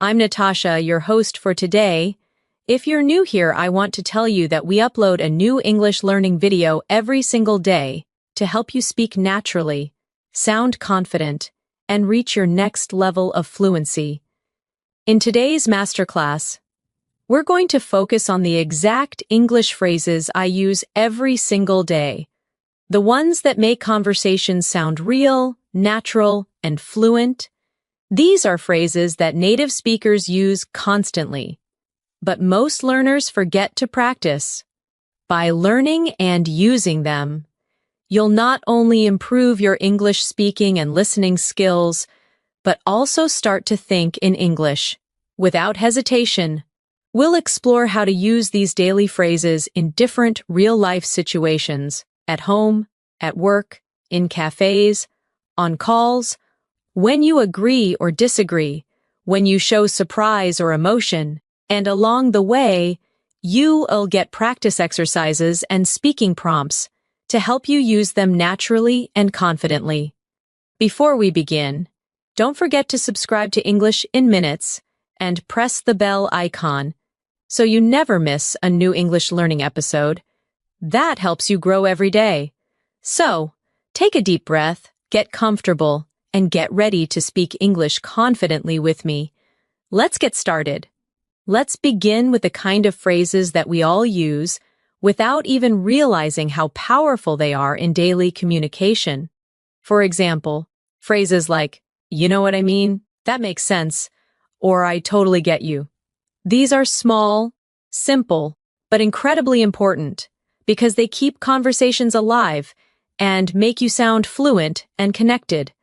I'm Natasha, your host for today. If you're new here, I want to tell you that we upload a new English learning video every single day to help you speak naturally, sound confident, and reach your next level of fluency. In today's masterclass, we're going to focus on the exact English phrases I use every single day, the ones that make conversations sound real, natural, and fluent. These are phrases that native speakers use constantly, but most learners forget to practice. By learning and using them, you'll not only improve your English speaking and listening skills, but also start to think in English. Without hesitation, we'll explore how to use these daily phrases in different real-life situations, at home, at work, in cafes, on calls, when you agree or disagree, when you show surprise or emotion, and along the way, you'll get practice exercises and speaking prompts to help you use them naturally and confidently. Before we begin, don't forget to subscribe to English in Minutes and press the bell icon so you never miss a new English learning episode. That helps you grow every day. So, take a deep breath, get comfortable, and get ready to speak English confidently with me. Let's get started. Let's begin with the kind of phrases that we all use without even realizing how powerful they are in daily communication. For example, phrases like, "You know what I mean? That makes sense," or "I totally get you." These are small, simple, but incredibly important because they keep conversations alive and make you sound fluent and connected.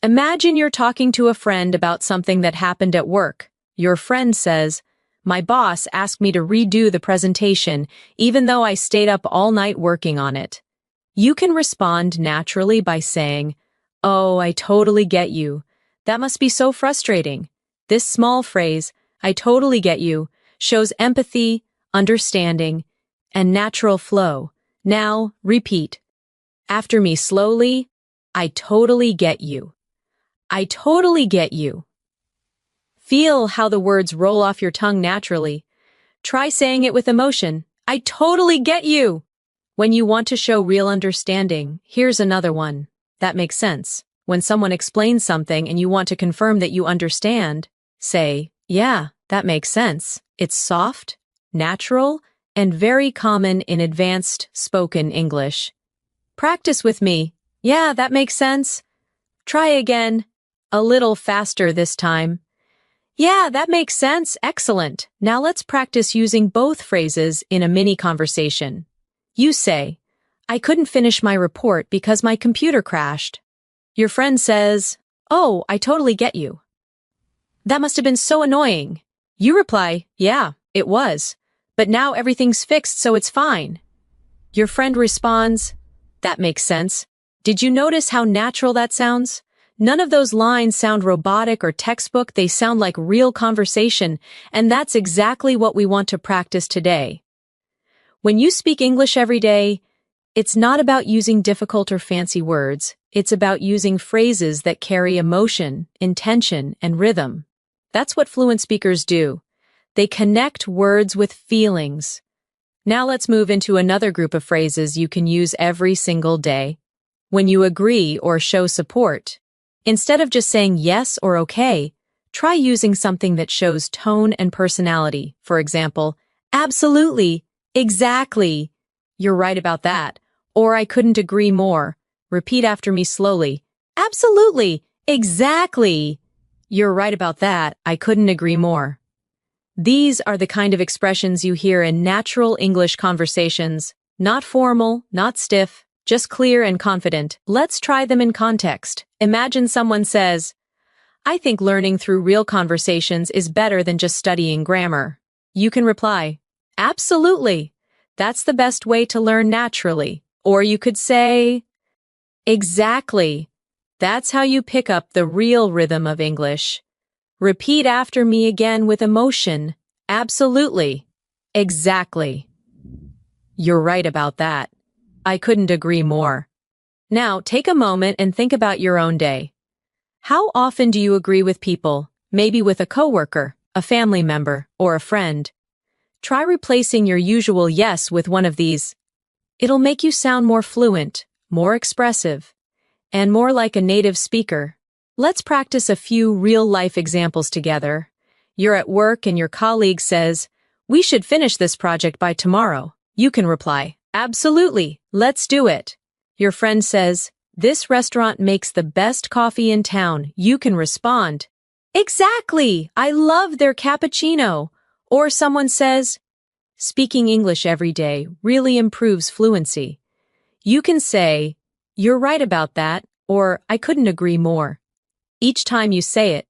Imagine you're talking to a friend about something that happened at work. Your friend says, "My boss asked me to redo the presentation, even though I stayed up all night working on it." You can respond naturally by saying, "Oh, I totally get you. That must be so frustrating." This small phrase, "I totally get you," shows empathy, understanding, and natural flow. Now, repeat after me slowly. I totally get you. I totally get you. Feel how the words roll off your tongue naturally. Try saying it with emotion. I totally get you. When you want to show real understanding, here's another one. That makes sense. When someone explains something and you want to confirm that you understand, say, "Yeah, that makes sense." It's soft, natural, and very common in advanced spoken English. Practice with me. "Yeah, that makes sense." Try again. A little faster this time. "Yeah, that makes sense. Excellent." Now let's practice using both phrases in a mini conversation. You say, "I couldn't finish my report because my computer crashed." Your friend says, "Oh, I totally get you. That must have been so annoying." You reply, "Yeah, it was. But now everything's fixed, so it's fine." Your friend responds, "That makes sense. Did you notice how natural that sounds? None of those lines sound robotic or textbook, they sound like real conversation, and that's exactly what we want to practice today. When you speak English every day, it's not about using difficult or fancy words, it's about using phrases that carry emotion, intention, and rhythm. That's what fluent speakers do. They connect words with feelings. Now let's move into another group of phrases you can use every single day. When you agree or show support, instead of just saying yes or okay, try using something that shows tone and personality. For example, "Absolutely, exactly, you're right about that," or "I couldn't agree more." Repeat after me slowly. "Absolutely, exactly, you're right about that, I couldn't agree more." These are the kind of expressions you hear in natural English conversations, not formal, not stiff, just clear and confident. Let's try them in context. Imagine someone says, "I think learning through real conversations is better than just studying grammar." You can reply, "Absolutely. That's the best way to learn naturally." Or you could say, "Exactly. That's how you pick up the real rhythm of English." Repeat after me again with emotion. "Absolutely. Exactly. You're right about that. I couldn't agree more." Now, take a moment and think about your own day. How often do you agree with people, maybe with a coworker, a family member, or a friend. Try replacing your usual yes with one of these. It'll make you sound more fluent, more expressive, and more like a native speaker. Let's practice a few real-life examples together. You're at work and your colleague says, "We should finish this project by tomorrow." You can reply, "Absolutely, let's do it." Your friend says, "This restaurant makes the best coffee in town." You can respond, "Exactly, I love their cappuccino." Or someone says, "Speaking English every day really improves fluency." You can say, "You're right about that," or "I couldn't agree more." Each time you say it,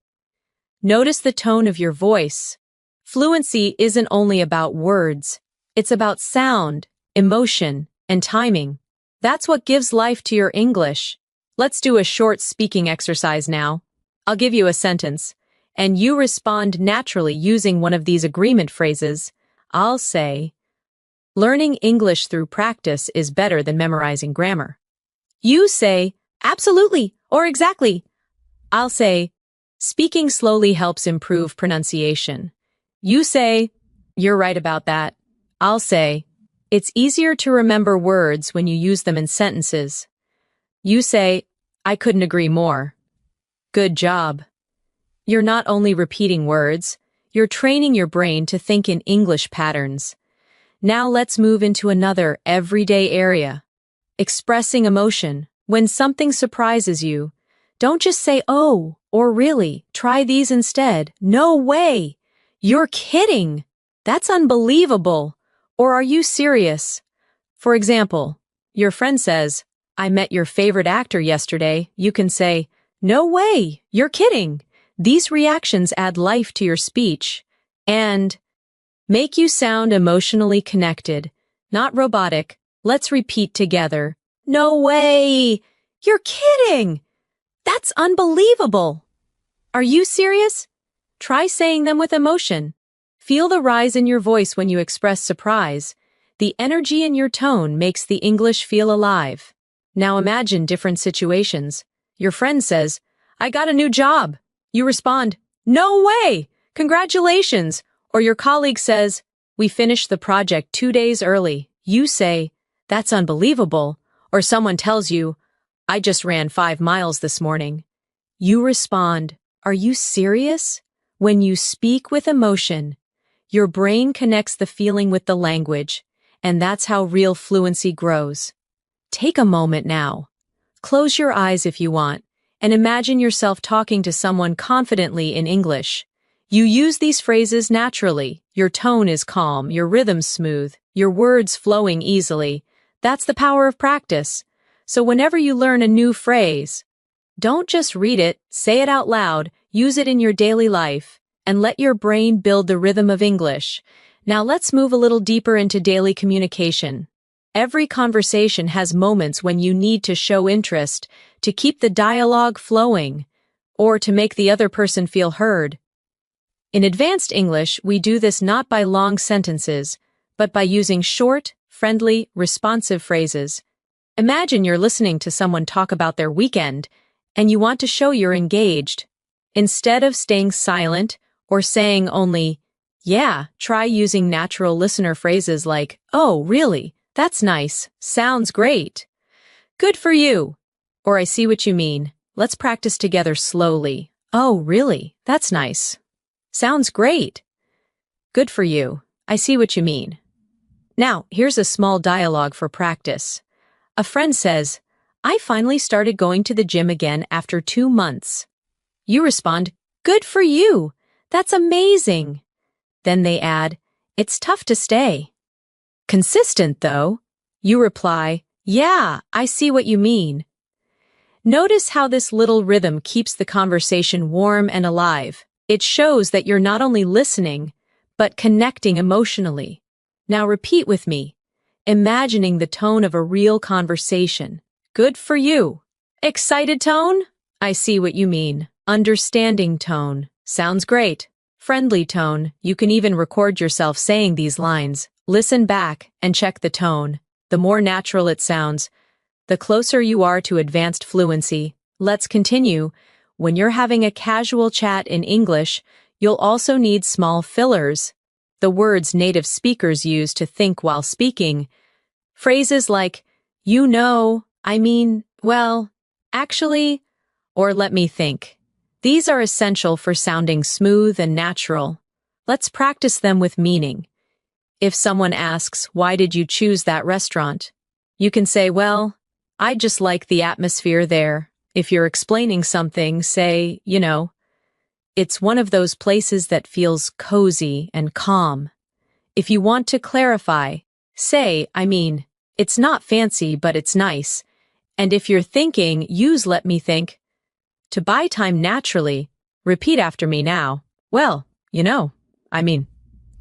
notice the tone of your voice. Fluency isn't only about words, it's about sound, emotion, and timing. That's what gives life to your English. Let's do a short speaking exercise now. I'll give you a sentence, and you respond naturally using one of these agreement phrases. I'll say, "Learning English through practice is better than memorizing grammar." You say, "Absolutely," or "Exactly." I'll say, "Speaking slowly helps improve pronunciation." You say, "You're right about that." I'll say, "It's easier to remember words when you use them in sentences." You say, "I couldn't agree more." Good job. You're not only repeating words, you're training your brain to think in English patterns. Now let's move into another everyday area. Expressing emotion. When something surprises you, don't just say, "Oh," or "Really." Try these instead. "No way." "You're kidding." "That's unbelievable." Or "Are you serious?" For example, your friend says, "I met your favorite actor yesterday." You can say, "No way. You're kidding." These reactions add life to your speech and make you sound emotionally connected, not robotic. Let's repeat together. "No way. You're kidding. That's unbelievable." "Are you serious?" Try saying them with emotion. Feel the rise in your voice when you express surprise. The energy in your tone makes the English feel alive. Now imagine different situations. Your friend says, "I got a new job." You respond, "No way! Congratulations!" Or your colleague says, "We finished the project 2 days early." You say, "That's unbelievable." Or someone tells you, "I just ran 5 miles this morning." You respond, "Are you serious?" When you speak with emotion, your brain connects the feeling with the language, and that's how real fluency grows. Take a moment now. Close your eyes if you want, and imagine yourself talking to someone confidently in English. You use these phrases naturally. Your tone is calm, your rhythm smooth, your words flowing easily. That's the power of practice. So whenever you learn a new phrase, don't just read it, say it out loud, use it in your daily life, and let your brain build the rhythm of English. Now let's move a little deeper into daily communication. Every conversation has moments when you need to show interest, to keep the dialogue flowing, or to make the other person feel heard. In advanced English, we do this not by long sentences, but by using short, friendly, responsive phrases. Imagine you're listening to someone talk about their weekend, and you want to show you're engaged. Instead of staying silent or saying only, "Yeah," try using natural listener phrases like, "Oh, really? That's nice. Sounds great. Good for you." Or "I see what you mean. Let's practice together slowly." "Oh, really? That's nice. Sounds great. Good for you. I see what you mean." Now, here's a small dialogue for practice. A friend says, "I finally started going to the gym again after 2 months." You respond, "Good for you. That's amazing." Then they add, "It's tough to stay." "Consistent, though." You reply, "Yeah, I see what you mean." Notice how this little rhythm keeps the conversation warm and alive. It shows that you're not only listening, but connecting emotionally. Now repeat with me, imagining the tone of a real conversation. Good for you. Excited tone? I see what you mean. Understanding tone. Sounds great. Friendly tone. You can even record yourself saying these lines. Listen back and check the tone. The more natural it sounds, the closer you are to advanced fluency. Let's continue. when you're having a casual chat in English, you'll also need small fillers, the words native speakers use to think while speaking. Phrases like, you know, I mean, well, actually, or let me think. These are essential for sounding smooth and natural. Let's practice them with meaning. If someone asks, why did you choose that restaurant? You can say, well, I just like the atmosphere there. If you're explaining something, say, you know, it's one of those places that feels cozy and calm. If you want to clarify, say, I mean, it's not fancy, but it's nice. And if you're thinking, use let me think. To buy time naturally, repeat after me now. Well, you know, I mean,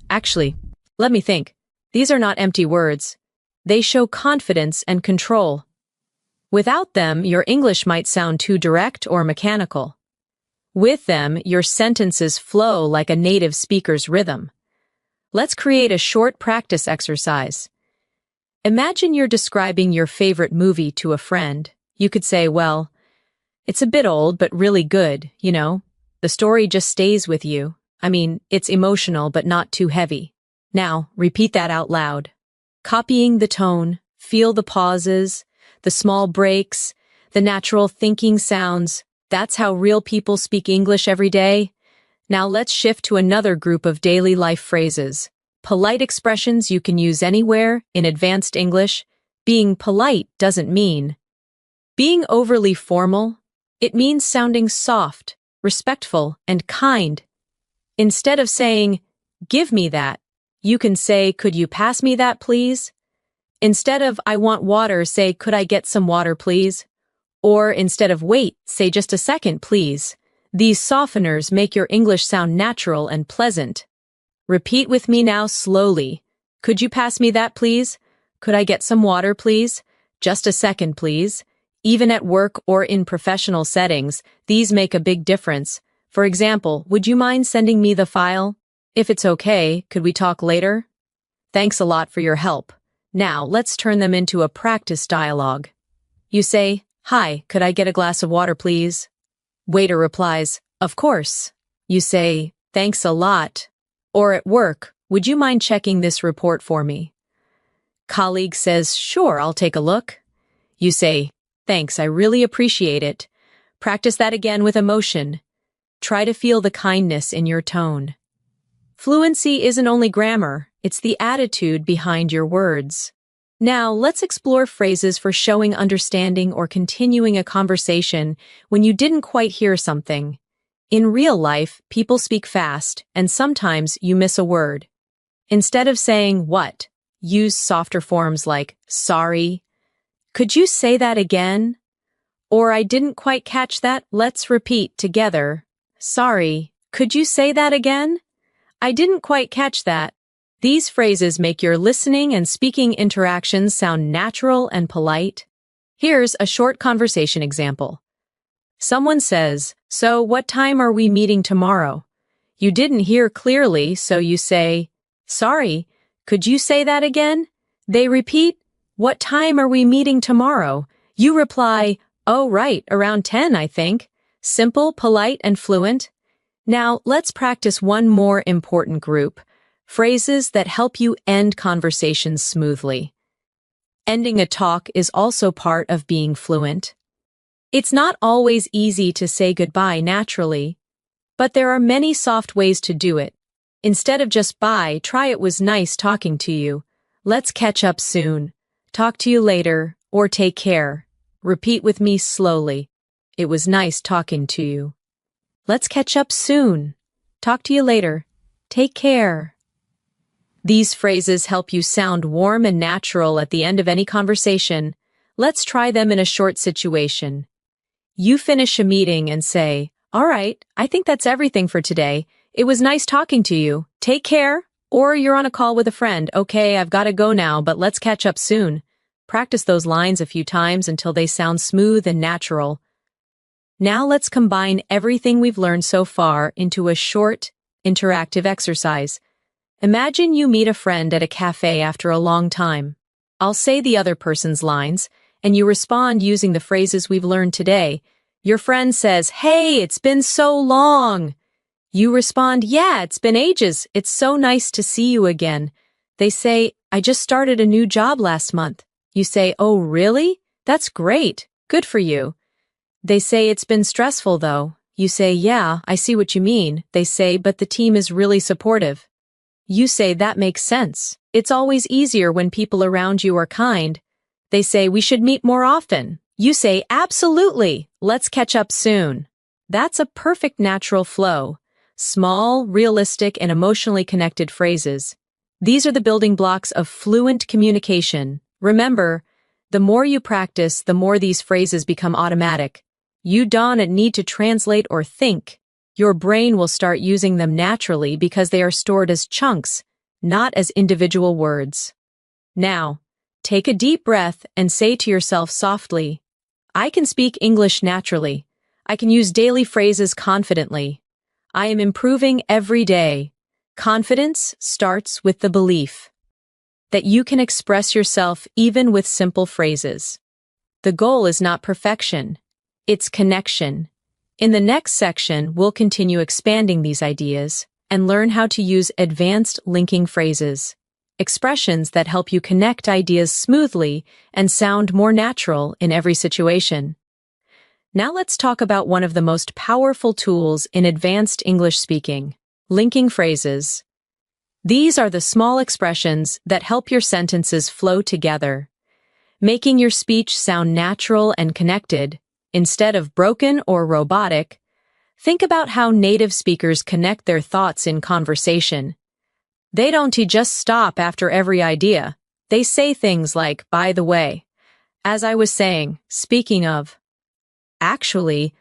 actually, let me think. These are not empty words. They show confidence and control. Without them, your English might sound too direct or mechanical. With them, your sentences flow like a native speaker's rhythm. Let's create a short practice exercise. Imagine you're describing your favorite movie to a friend. You could say, well, it's a bit old, but really good, you know. The story just stays with you. I mean, it's emotional, but not too heavy. Now, repeat that out loud. Copying the tone, feel the pauses, the small breaks, the natural thinking sounds. That's how real people speak English every day. Now let's shift to another group of daily life phrases. Polite expressions you can use anywhere in advanced English. Being polite doesn't mean being overly formal. It means sounding soft, respectful, and kind. Instead of saying, give me that, you can say, could you pass me that, please? Instead of, I want water, say, could I get some water, please? Or instead of wait, say just a second, please. These softeners make your English sound natural and pleasant. Repeat with me now slowly. Could you pass me that, please? Could I get some water, please? Just a second, please. Even at work or in professional settings, these make a big difference. For example, would you mind sending me the file? If it's okay, could we talk later? Thanks a lot for your help. Now, let's turn them into a practice dialogue. You say, hi, could I get a glass of water, please? Waiter replies, of course. You say, thanks a lot. Or at work, would you mind checking this report for me? Colleague says, sure, I'll take a look. You say, thanks, I really appreciate it. Practice that again with emotion. Try to feel the kindness in your tone. Fluency isn't only grammar, it's the attitude behind your words. Now, let's explore phrases for showing understanding or continuing a conversation when you didn't quite hear something. In real life, people speak fast, and sometimes you miss a word. Instead of saying what, use softer forms like sorry. Could you say that again? Or I didn't quite catch that. Let's repeat together. Sorry. Could you say that again? I didn't quite catch that. These phrases make your listening and speaking interactions sound natural and polite. Here's a short conversation example. Someone says, so what time are we meeting tomorrow? You didn't hear clearly, so you say, sorry, could you say that again? They repeat, what time are we meeting tomorrow? You reply, oh right, around 10, I think. Simple, polite, and fluent. Now, let's practice one more important group. Phrases that help you end conversations smoothly. Ending a talk is also part of being fluent. It's not always easy to say goodbye naturally, but there are many soft ways to do it. Instead of just bye, try it was nice talking to you. Let's catch up soon. Talk to you later, or take care. Repeat with me slowly. It was nice talking to you. Let's catch up soon. Talk to you later. Take care. These phrases help you sound warm and natural at the end of any conversation. Let's try them in a short situation. You finish a meeting and say, all right, I think that's everything for today. It was nice talking to you. Take care. Or you're on a call with a friend. Okay, I've got to go now, but let's catch up soon. Practice those lines a few times until they sound smooth and natural. Now let's combine everything we've learned so far into a short, interactive exercise. Imagine you meet a friend at a cafe after a long time. I'll say the other person's lines, and you respond using the phrases we've learned today. Your friend says, "Hey, it's been so long." You respond, "Yeah, it's been ages. It's so nice to see you again." They say, "I just started a new job last month." You say, "Oh, really? That's great. Good for you." They say, "It's been stressful though." You say, "Yeah, I see what you mean." They say, "But the team is really supportive." You say, "That makes sense. It's always easier when people around you are kind." They say, "We should meet more often." You say, "Absolutely. Let's catch up soon." That's a perfect natural flow. Small, realistic, and emotionally connected phrases. These are the building blocks of fluent communication. Remember, the more you practice, the more these phrases become automatic. You don't need to translate or think. Your brain will start using them naturally because they are stored as chunks, not as individual words. Now, take a deep breath and say to yourself softly, "I can speak English naturally. I can use daily phrases confidently. I am improving every day." Confidence starts with the belief that you can express yourself even with simple phrases. The goal is not perfection, it's connection. In the next section, we'll continue expanding these ideas and learn how to use advanced linking phrases, expressions that help you connect ideas smoothly and sound more natural in every situation. Now let's talk about one of the most powerful tools in advanced English speaking, linking phrases. These are the small expressions that help your sentences flow together, making your speech sound natural and connected. Instead of broken or robotic, think about how native speakers connect their thoughts in conversation. They don't just stop after every idea. They say things like, "By the way," "as I was saying," "speaking of," "actually,"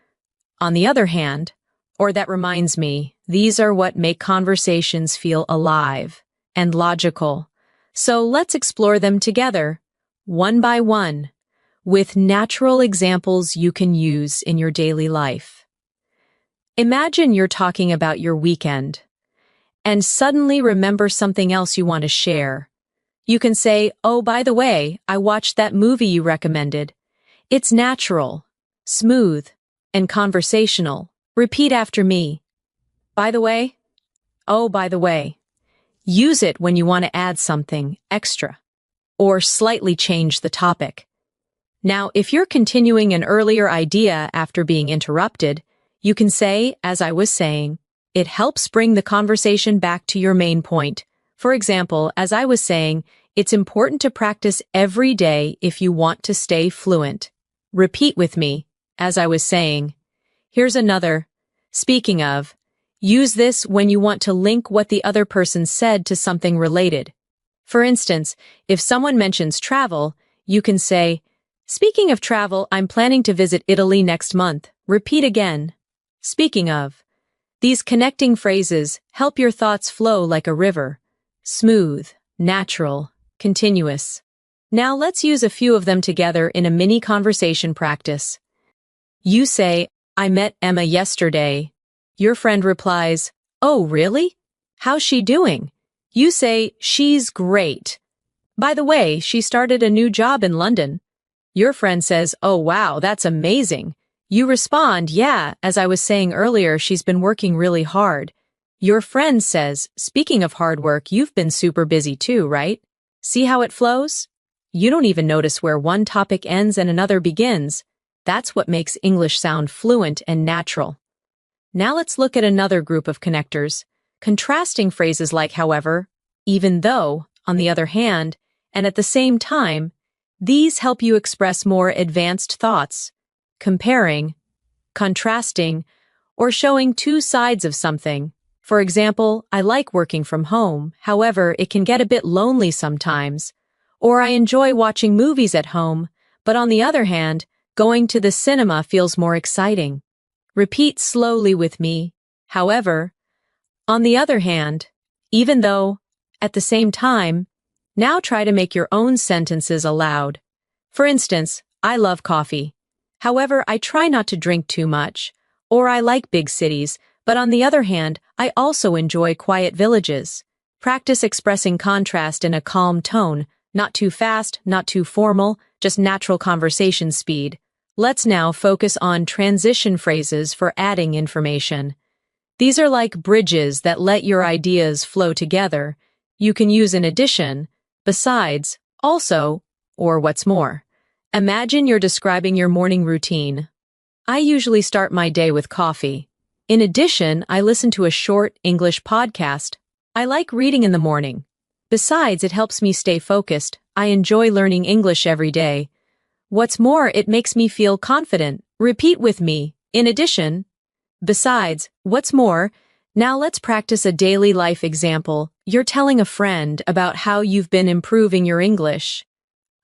"on the other hand," or "that reminds me." These are what make conversations feel alive and logical. So let's explore them together, one by one, with natural examples you can use in your daily life. Imagine you're talking about your weekend and suddenly remember something else you want to share. You can say, "Oh, by the way, I watched that movie you recommended." It's natural, smooth, and conversational. Repeat after me. By the way. Oh, by the way. Use it when you want to add something extra or slightly change the topic. Now, if you're continuing an earlier idea after being interrupted, you can say, "As I was saying." It helps bring the conversation back to your main point. For example, "As I was saying, it's important to practice every day if you want to stay fluent." Repeat with me, "As I was saying." Here's another. Speaking of, use this when you want to link what the other person said to something related. For instance, if someone mentions travel, you can say, "Speaking of travel, I'm planning to visit Italy next month." Repeat again. Speaking of. These connecting phrases help your thoughts flow like a river. Smooth, natural, continuous. Now let's use a few of them together in a mini conversation practice. You say, "I met Emma yesterday." Your friend replies, "Oh, really? How's she doing?" You say, "She's great. By the way, she started a new job in London." Your friend says, "Oh, wow, that's amazing." You respond, "Yeah, as I was saying earlier, she's been working really hard." Your friend says, "Speaking of hard work, you've been super busy too, right?" See how it flows? You don't even notice where one topic ends and another begins. That's what makes English sound fluent and natural. Now let's look at another group of connectors. Contrasting phrases like however, even though, on the other hand, and at the same time. These help you express more advanced thoughts. Comparing, contrasting, or showing two sides of something. For example, "I like working from home, however, it can get a bit lonely sometimes." Or "I enjoy watching movies at home, but on the other hand, going to the cinema feels more exciting." Repeat slowly with me. However, on the other hand, even though, at the same time. Now try to make your own sentences aloud. For instance, "I love coffee. However, I try not to drink too much." Or "I like big cities, but on the other hand, I also enjoy quiet villages." Practice expressing contrast in a calm tone, not too fast, not too formal, just natural conversation speed. Let's now focus on transition phrases for adding information. These are like bridges that let your ideas flow together. You can use in addition, besides, also, or what's more. Imagine you're describing your morning routine. I usually start my day with coffee. In addition, I listen to a short English podcast. I like reading in the morning. Besides, it helps me stay focused. I enjoy learning English every day. What's more, it makes me feel confident. Repeat with me. In addition, besides, what's more. Now let's practice a daily life example. You're telling a friend about how you've been improving your English.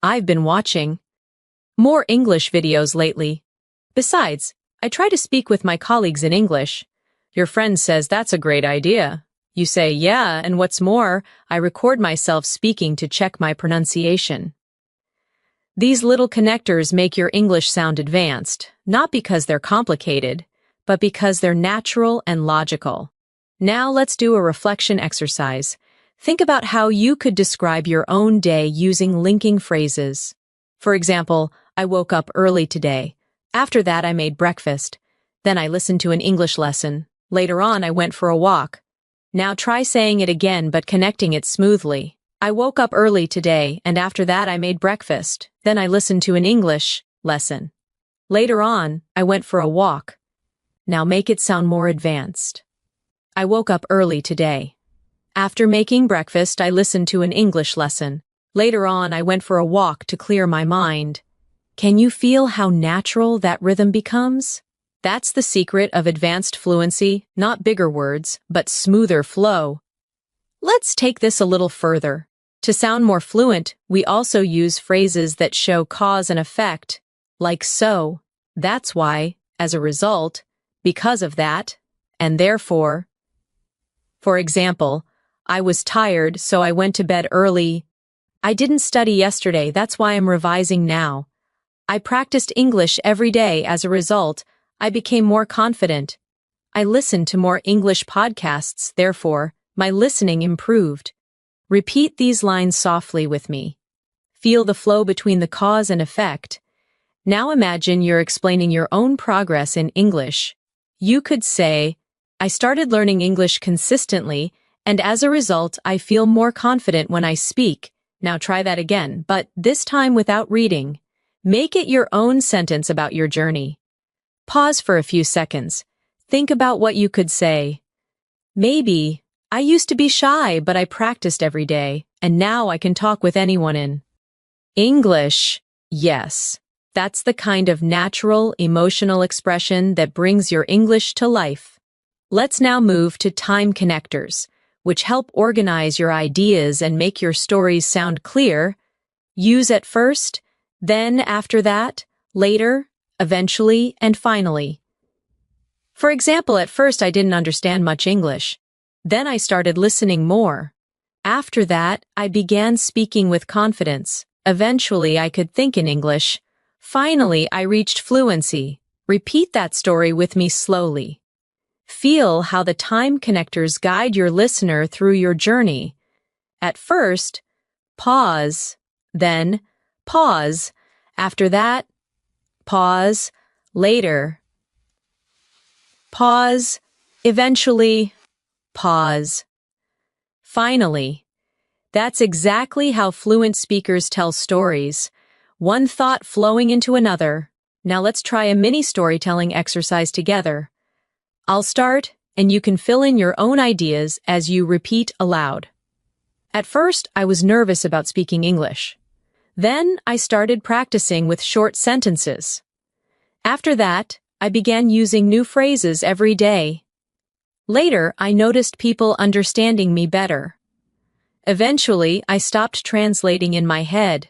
I've been watching more English videos lately. Besides, I try to speak with my colleagues in English. Your friend says that's a great idea. You say, yeah, and what's more, I record myself speaking to check my pronunciation. These little connectors make your English sound advanced, not because they're complicated, but because they're natural and logical. Now let's do a reflection exercise. Think about how you could describe your own day using linking phrases. For example, I woke up early today. After that, I made breakfast. Then I listened to an English lesson. Later on, I went for a walk. Now try saying it again but connecting it smoothly. I woke up early today, and after that I made breakfast. Then I listened to an English lesson. Later on, I went for a walk. Now make it sound more advanced. I woke up early today. After making breakfast, I listened to an English lesson. Later on, I went for a walk to clear my mind. Can you feel how natural that rhythm becomes? That's the secret of advanced fluency, not bigger words, but smoother flow. Let's take this a little further. To sound more fluent, we also use phrases that show cause and effect, like so, that's why, as a result, because of that, and therefore. For example, I was tired, so I went to bed early. I didn't study yesterday, that's why I'm revising now. I practiced English every day, as a result, I became more confident. I listened to more English podcasts, therefore, my listening improved. Repeat these lines softly with me. Feel the flow between the cause and effect. Now imagine you're explaining your own progress in English. You could say, I started learning English consistently, and as a result, I feel more confident when I speak. Now try that again, but this time without reading. Make it your own sentence about your journey. Pause for a few seconds. Think about what you could say. Maybe, I used to be shy, but I practiced every day, and now I can talk with anyone in English. Yes, that's the kind of natural, emotional expression that brings your English to life. Let's now move to time connectors, which help organize your ideas and make your stories sound clear. Use at first, then after that, later, eventually, and finally. For example, at first I didn't understand much English. Then I started listening more. After that, I began speaking with confidence. Eventually, I could think in English. Finally, I reached fluency. Repeat that story with me slowly. Feel how the time connectors guide your listener through your journey. At first, pause, then pause. After that, pause, later. Pause, eventually, pause. Finally. That's exactly how fluent speakers tell stories. One thought flowing into another. Now let's try a mini storytelling exercise together. I'll start, and you can fill in your own ideas as you repeat aloud. At first, I was nervous about speaking English. Then I started practicing with short sentences. After that, I began using new phrases every day. Later, I noticed people understanding me better. Eventually, I stopped translating in my head.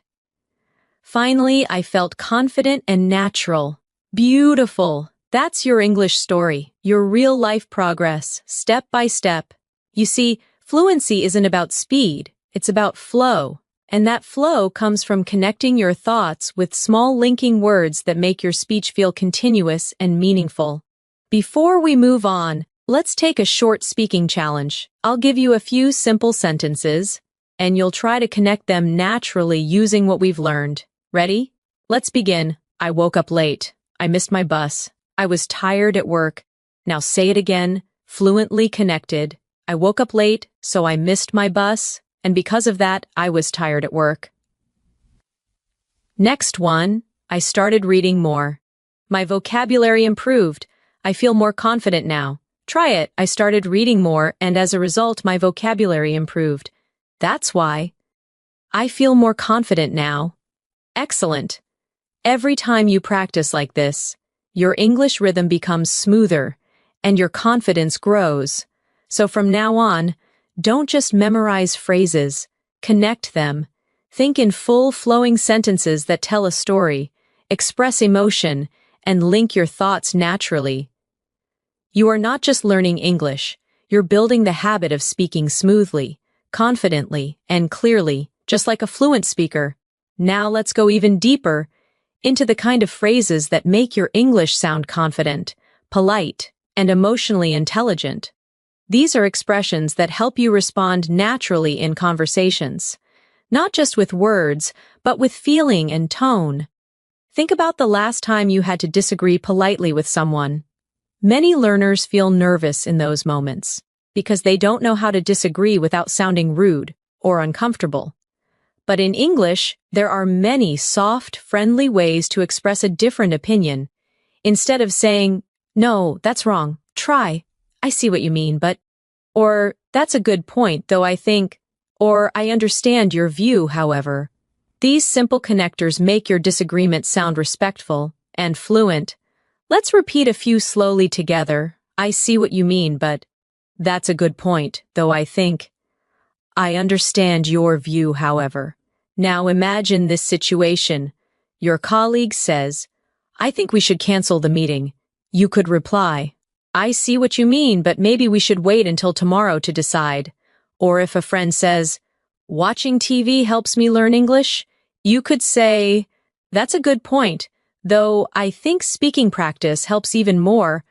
Finally, I felt confident and natural. Beautiful. That's your English story, your real-life progress, step by step. You see, fluency isn't about speed, it's about flow. And that flow comes from connecting your thoughts with small linking words that make your speech feel continuous and meaningful. Before we move on, let's take a short speaking challenge. I'll give you a few simple sentences, and you'll try to connect them naturally using what we've learned. Ready? Let's begin. I woke up late. I missed my bus. I was tired at work. Now say it again, fluently connected. I woke up late, so I missed my bus, and because of that, I was tired at work. Next one, I started reading more. My vocabulary improved. I feel more confident now. Try it. I started reading more, and as a result, my vocabulary improved. That's why. I feel more confident now. Excellent. Every time you practice like this, your English rhythm becomes smoother, and your confidence grows. So from now on, don't just memorize phrases, connect them. Think in full flowing sentences that tell a story, express emotion, and link your thoughts naturally. You are not just learning English, you're building the habit of speaking smoothly, confidently, and clearly, just like a fluent speaker. Now let's go even deeper into the kind of phrases that make your English sound confident, polite, and emotionally intelligent. These are expressions that help you respond naturally in conversations, not just with words, but with feeling and tone. Think about the last time you had to disagree politely with someone. Many learners feel nervous in those moments because they don't know how to disagree without sounding rude or uncomfortable. But in English, there are many soft, friendly ways to express a different opinion. Instead of saying, "No, that's wrong. Try. I see what you mean, but," or "That's a good point, though I think," or "I understand your view, however." These simple connectors make your disagreement sound respectful and fluent. Let's repeat a few slowly together. I see what you mean, but that's a good point, though I think. I understand your view, however. Now imagine this situation. Your colleague says, "I think we should cancel the meeting." You could reply, "I see what you mean, but maybe we should wait until tomorrow to decide." Or if a friend says, "Watching TV helps me learn English," you could say, "That's a good point, though I think speaking practice helps even more."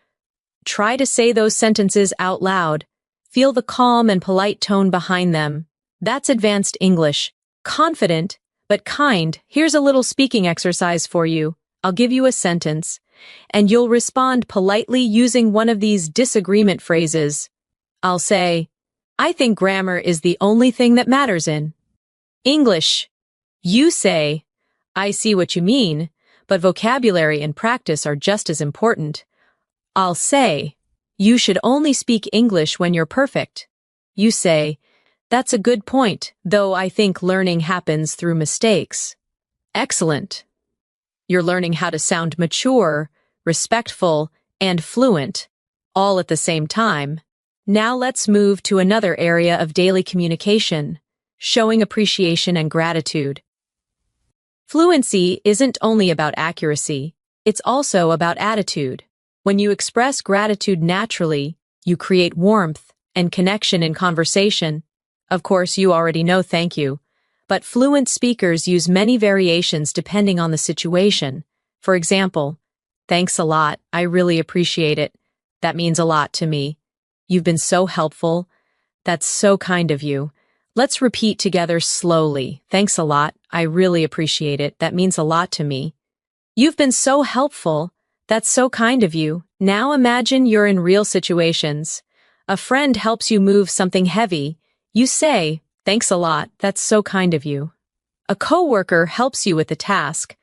Try to say those sentences out loud. Feel the calm and polite tone behind them. That's advanced English. Confident, but kind. Here's a little speaking exercise for you. I'll give you a sentence, and you'll respond politely using one of these disagreement phrases. I'll say, "I think grammar is the only thing that matters in English." You say, "I see what you mean, but vocabulary and practice are just as important." I'll say, "You should only speak English when you're perfect." You say, "That's a good point, though I think learning happens through mistakes." Excellent. You're learning how to sound mature, respectful, and fluent, all at the same time. Now let's move to another area of daily communication, showing appreciation and gratitude. Fluency isn't only about accuracy, it's also about attitude. When you express gratitude naturally, you create warmth and connection in conversation. Of course, you already know thank you, but fluent speakers use many variations depending on the situation. For example, "Thanks a lot, I really appreciate it. That means a lot to me. You've been so helpful. That's so kind of you." Let's repeat together slowly. "Thanks a lot, I really appreciate it. That means a lot to me. You've been so helpful. That's so kind of you." Now imagine you're in real situations. A friend helps you move something heavy. You say, "Thanks a lot, that's so kind of you." A coworker helps you with a task.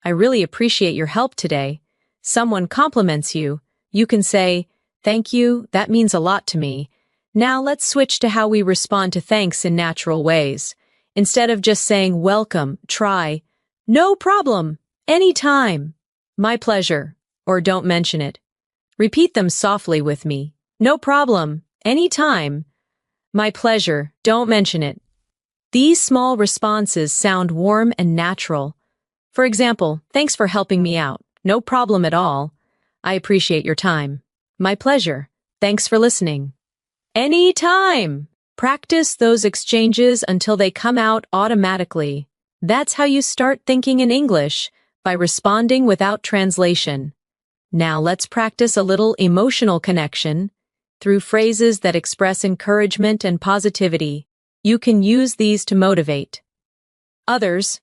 "I really appreciate your help today." Someone compliments you. You can say, "Thank you, that means a lot to me." Now let's switch to how we respond to thanks in natural ways. Instead of just saying welcome, try, "No problem, anytime," "My pleasure," or "Don't mention it." Repeat them softly with me. "No problem, anytime," "My pleasure, don't mention it." These small responses sound warm and natural. For example, "Thanks for helping me out. No problem at all. I appreciate your time." "My pleasure. Thanks for listening." Anytime! Practice those exchanges until they come out automatically. That's how you start thinking in English, by responding without translation. Now let's practice a little emotional connection through phrases that express encouragement and positivity. You can use these to motivate others,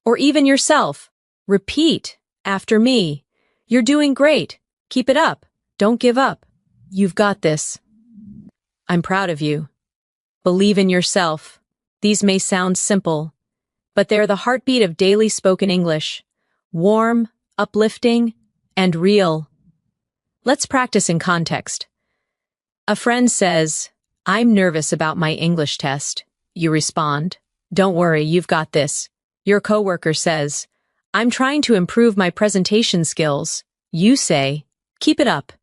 or even yourself. Repeat, after me. You're doing great. Keep it up. Don't give up. You've got this. I'm proud of you. Believe in yourself. These may sound simple, but they're the heartbeat of daily spoken English. Warm, uplifting, and real. Let's practice in context. A friend says, "I'm nervous about my English test." You respond, "Don't worry, you've got this." Your coworker says, "I'm trying to improve my presentation skills." You say, "Keep it up.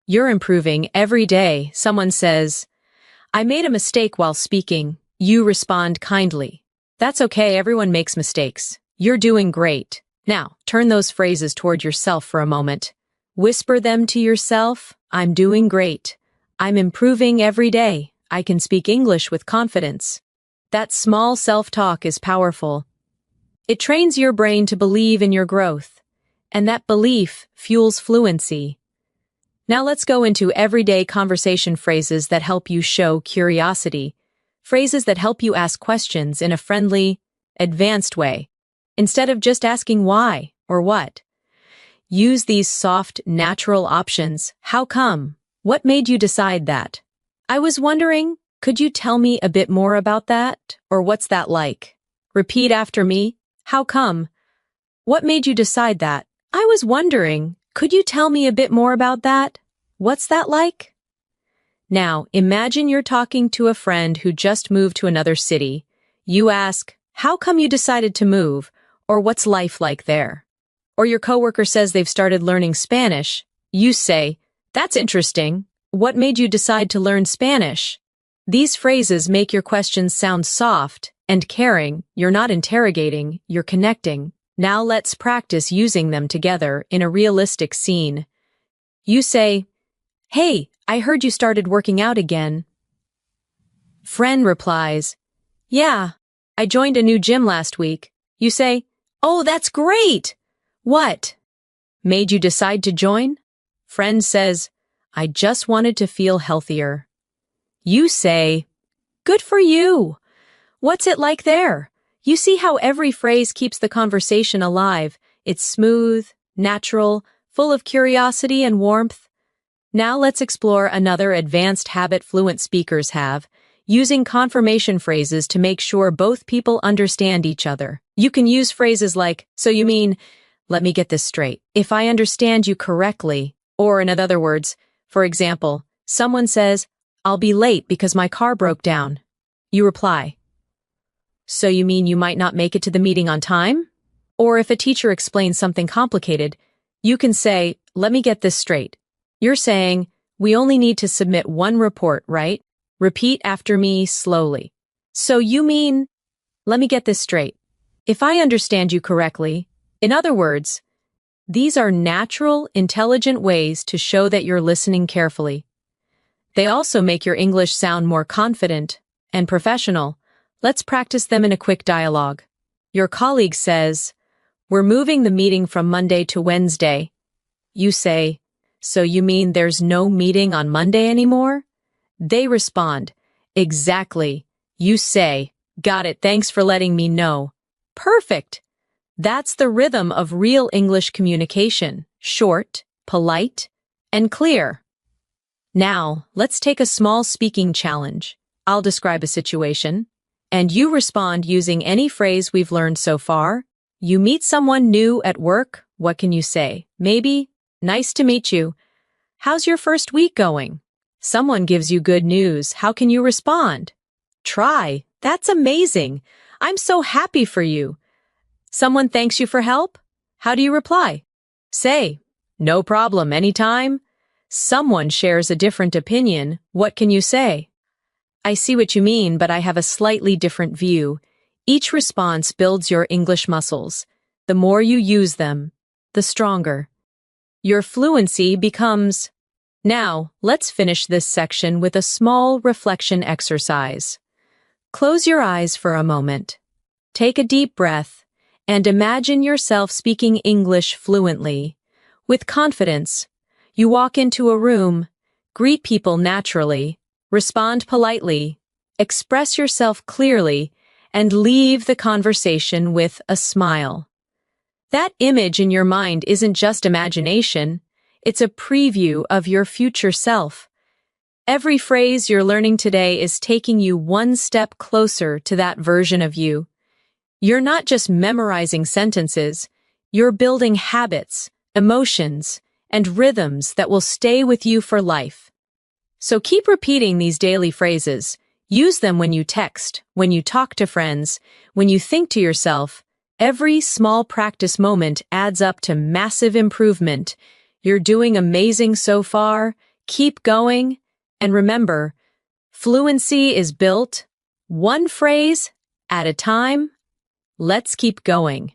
You're improving every day." Someone says, "I made a mistake while speaking." You respond kindly, "That's okay, everyone makes mistakes. You're doing great." Now, turn those phrases toward yourself for a moment. Whisper them to yourself. I'm doing great. I'm improving every day. I can speak English with confidence. That small self-talk is powerful. It trains your brain to believe in your growth, and that belief fuels fluency. Now let's go into everyday conversation phrases that help you show curiosity. Phrases that help you ask questions in a friendly, advanced way, instead of just asking why or what. Use these soft, natural options. How come? What made you decide that? I was wondering, could you tell me a bit more about that? Or what's that like? Repeat after me. How come? What made you decide that? I was wondering, could you tell me a bit more about that? What's that like? Now, imagine you're talking to a friend who just moved to another city. You ask, how come you decided to move? Or what's life like there? Or your coworker says they've started learning Spanish. You say, that's interesting. What made you decide to learn Spanish? These phrases make your questions sound soft and caring. You're not interrogating, you're connecting. Now let's practice using them together in a realistic scene. You say, "Hey, I heard you started working out again." Friend replies, "Yeah, I joined a new gym last week." You say, "Oh, that's great! What made you decide to join?" Friend says, "I just wanted to feel healthier." You say, "Good for you! What's it like there?" You see how every phrase keeps the conversation alive. It's smooth, natural, full of curiosity and warmth. Now let's explore another advanced habit fluent speakers have, using confirmation phrases to make sure both people understand each other. You can use phrases like, "So you mean, let me get this straight. If I understand you correctly," or in other words, for example, someone says, "I'll be late because my car broke down." You reply, "So you mean you might not make it to the meeting on time?" Or if a teacher explains something complicated, you can say, "Let me get this straight. You're saying, we only need to submit one report, right?" Repeat after me slowly. "So you mean, let me get this straight. If I understand you correctly." In other words, these are natural, intelligent ways to show that you're listening carefully. They also make your English sound more confident and professional. Let's practice them in a quick dialogue. Your colleague says, "We're moving the meeting from Monday to Wednesday." You say, "So you mean there's no meeting on Monday anymore?" They respond, "Exactly." You say, "Got it, thanks for letting me know." Perfect! That's the rhythm of real English communication. Short, polite, and clear. Now, let's take a small speaking challenge. I'll describe a situation, and you respond using any phrase we've learned so far. You meet someone new at work. What can you say? Maybe, "Nice to meet you. How's your first week going?" Someone gives you good news. How can you respond? Try. "That's amazing. I'm so happy for you." Someone thanks you for help? How do you reply? Say, "No problem, anytime." Someone shares a different opinion. What can you say? "I see what you mean, but I have a slightly different view." Each response builds your English muscles. The more you use them, the stronger your fluency becomes. Now, let's finish this section with a small reflection exercise. Close your eyes for a moment. Take a deep breath and imagine yourself speaking English fluently. With confidence, you walk into a room, greet people naturally, respond politely, express yourself clearly, and leave the conversation with a smile. That image in your mind isn't just imagination, it's a preview of your future self. Every phrase you're learning today is taking you one step closer to that version of you. You're not just memorizing sentences, you're building habits, emotions, and rhythms that will stay with you for life. So keep repeating these daily phrases. Use them when you text, when you talk to friends, when you think to yourself. Every small practice moment adds up to massive improvement. You're doing amazing so far. Keep going. And remember, fluency is built one phrase at a time. Let's keep going.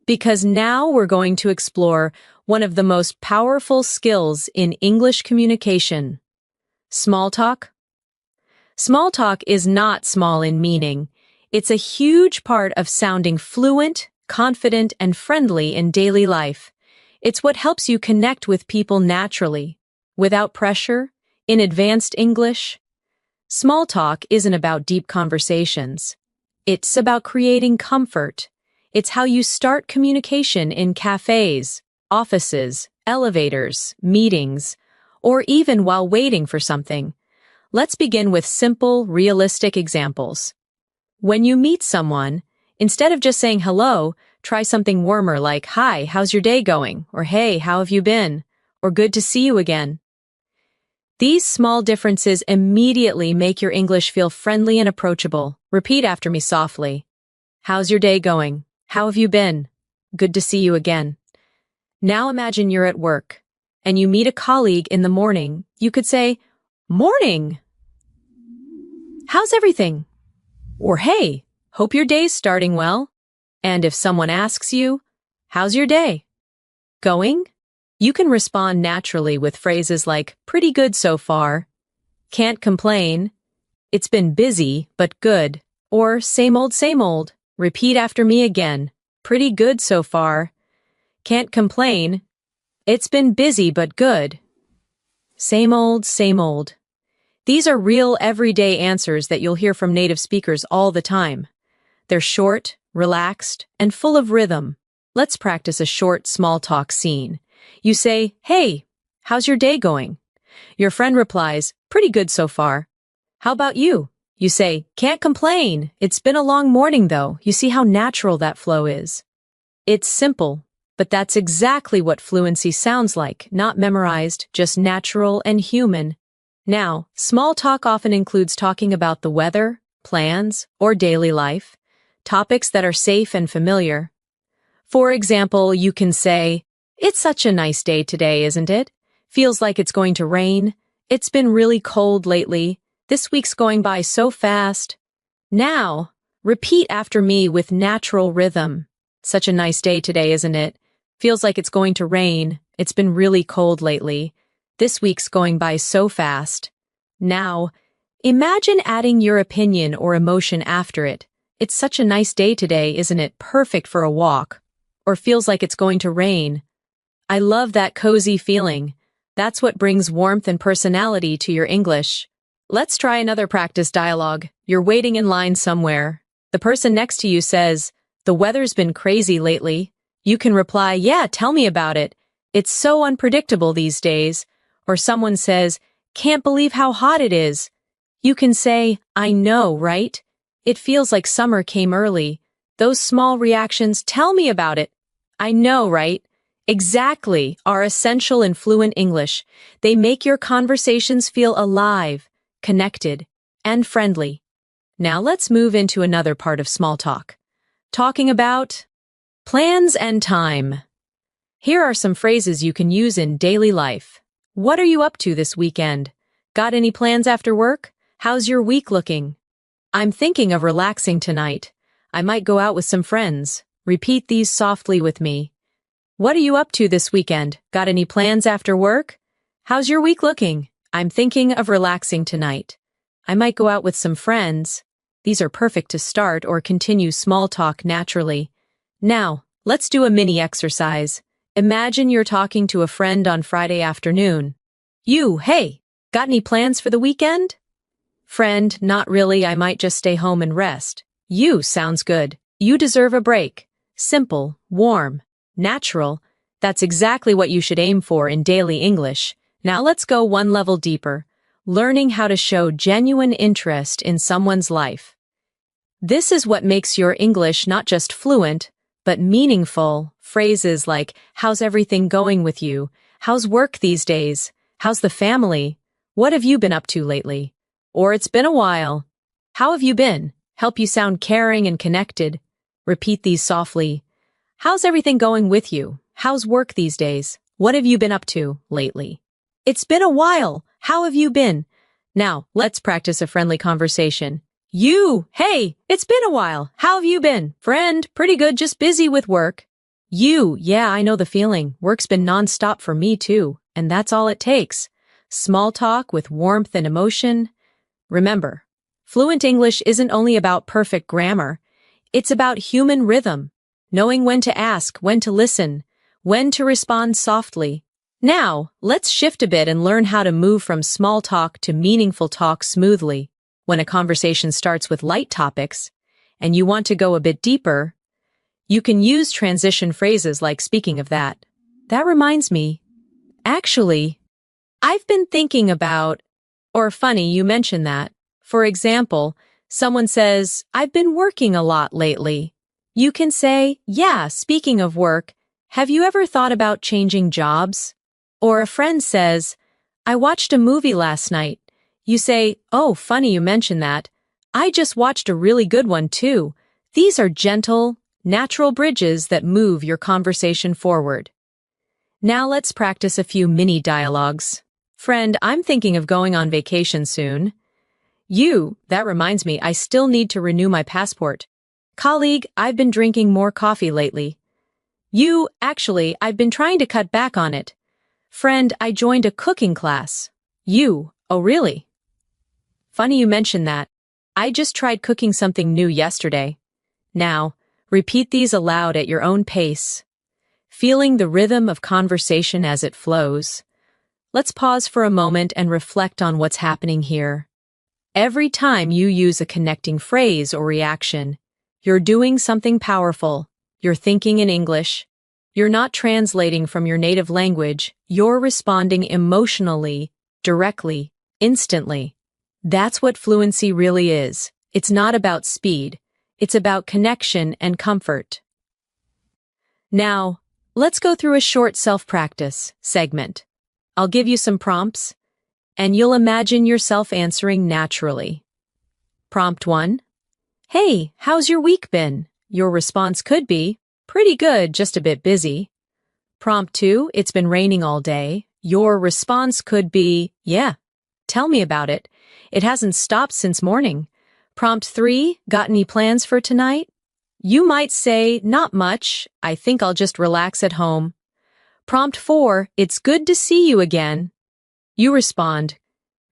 Because now we're going to explore one of the most powerful skills in English communication. Small talk. Small talk is not small in meaning. It's a huge part of sounding fluent, confident, and friendly in daily life. It's what helps you connect with people naturally, without pressure, in advanced English. Small talk isn't about deep conversations. It's about creating comfort. It's how you start communication in cafes, offices, elevators, meetings, or even while waiting for something. Let's begin with simple, realistic examples. When you meet someone, instead of just saying hello, try something warmer like, "Hi, how's your day going?" Or "Hey, how have you been?" Or "Good to see you again." These small differences immediately make your English feel friendly and approachable. Repeat after me softly. How's your day going? How have you been? Good to see you again. Now imagine you're at work, and you meet a colleague in the morning. You could say, "Morning! How's everything?" Or "Hey, hope your day's starting well." And if someone asks you, "How's your day going?" You can respond naturally with phrases like, "Pretty good so far," "Can't complain," "It's been busy, but good," or same old, same old." Repeat after me again. Pretty good so far. Can't complain. It's been busy, but good. Same old, same old. These are real everyday answers that you'll hear from native speakers all the time. They're short, relaxed, and full of rhythm. Let's practice a short small talk scene. You say, "Hey, how's your day going?" Your friend replies, "Pretty good so far." "How about you?" You say, "Can't complain. It's been a long morning though." You see how natural that flow is. It's simple, but that's exactly what fluency sounds like, not memorized, just natural and human. Now, small talk often includes talking about the weather, plans, or daily life, topics that are safe and familiar. For example, you can say, "It's such a nice day today, isn't it? Feels like it's going to rain. It's been really cold lately. This week's going by so fast." Now, repeat after me with natural rhythm. "Such a nice day today, isn't it? Feels like it's going to rain. It's been really cold lately. This week's going by so fast." Now, imagine adding your opinion or emotion after it. "It's such a nice day today, isn't it? Perfect for a walk." Or "Feels like it's going to rain." I love that cozy feeling. That's what brings warmth and personality to your English. Let's try another practice dialogue. You're waiting in line somewhere. The person next to you says, "The weather's been crazy lately." You can reply, "Yeah, tell me about it. It's so unpredictable these days." Or someone says, "Can't believe how hot it is." You can say, "I know, right? It feels like summer came early." Those small reactions, "Tell me about it." "I know, right?" Exactly, are essential in fluent English. They make your conversations feel alive, connected, and friendly. Now let's move into another part of small talk. Talking about plans and time. Here are some phrases you can use in daily life. What are you up to this weekend? Got any plans after work? How's your week looking? I'm thinking of relaxing tonight. I might go out with some friends. Repeat these softly with me. What are you up to this weekend? Got any plans after work? How's your week looking? I'm thinking of relaxing tonight. I might go out with some friends. These are perfect to start or continue small talk naturally. Now, let's do a mini exercise. Imagine you're talking to a friend on Friday afternoon. You, "Hey, got any plans for the weekend?" Friend, "Not really, I might just stay home and rest." You, "Sounds good. You deserve a break." Simple, warm. natural. That's exactly what you should aim for in daily English. Now let's go one level deeper, learning how to show genuine interest in someone's life. This is what makes your English not just fluent, but meaningful. Phrases like, how's everything going with you? How's work these days? How's the family? What have you been up to lately? Or it's been a while. How have you been? Help you sound caring and connected. Repeat these softly. How's everything going with you? How's work these days? What have you been up to lately? It's been a while. How have you been? Now, let's practice a friendly conversation. You, hey, it's been a while. How have you been? Friend, pretty good, just busy with work. You, yeah, I know the feeling. Work's been nonstop for me too, and that's all it takes. Small talk with warmth and emotion. Remember, fluent English isn't only about perfect grammar. It's about human rhythm, knowing when to ask, when to listen, when to respond softly. Now, let's shift a bit and learn how to move from small talk to meaningful talk smoothly. When a conversation starts with light topics, and you want to go a bit deeper, you can use transition phrases like speaking of that. That reminds me. Actually, I've been thinking about, or funny you mention that. For example, someone says, I've been working a lot lately. You can say, yeah, speaking of work, have you ever thought about changing jobs? Or a friend says, I watched a movie last night. You say, oh, funny you mention that. I just watched a really good one too. These are gentle, natural bridges that move your conversation forward. Now let's practice a few mini dialogues. Friend, I'm thinking of going on vacation soon. You, that reminds me, I still need to renew my passport. Colleague, I've been drinking more coffee lately. You, actually, I've been trying to cut back on it. Friend, I joined a cooking class. You, oh really? Funny you mention that. I just tried cooking something new yesterday. Now, repeat these aloud at your own pace, feeling the rhythm of conversation as it flows. Let's pause for a moment and reflect on what's happening here. Every time you use a connecting phrase or reaction, you're doing something powerful. You're thinking in English. You're not translating from your native language. You're responding emotionally, directly, instantly. That's what fluency really is. It's not about speed. It's about connection and comfort. Now, let's go through a short self-practice segment. I'll give you some prompts, and you'll imagine yourself answering naturally. Prompt 1. Hey, how's your week been? Your response could be, pretty good, just a bit busy. Prompt 2. It's been raining all day. Your response could be, yeah, tell me about it. It hasn't stopped since morning. Prompt 3. Got any plans for tonight? You might say, not much. I think I'll just relax at home. Prompt 4. It's good to see you again. You respond,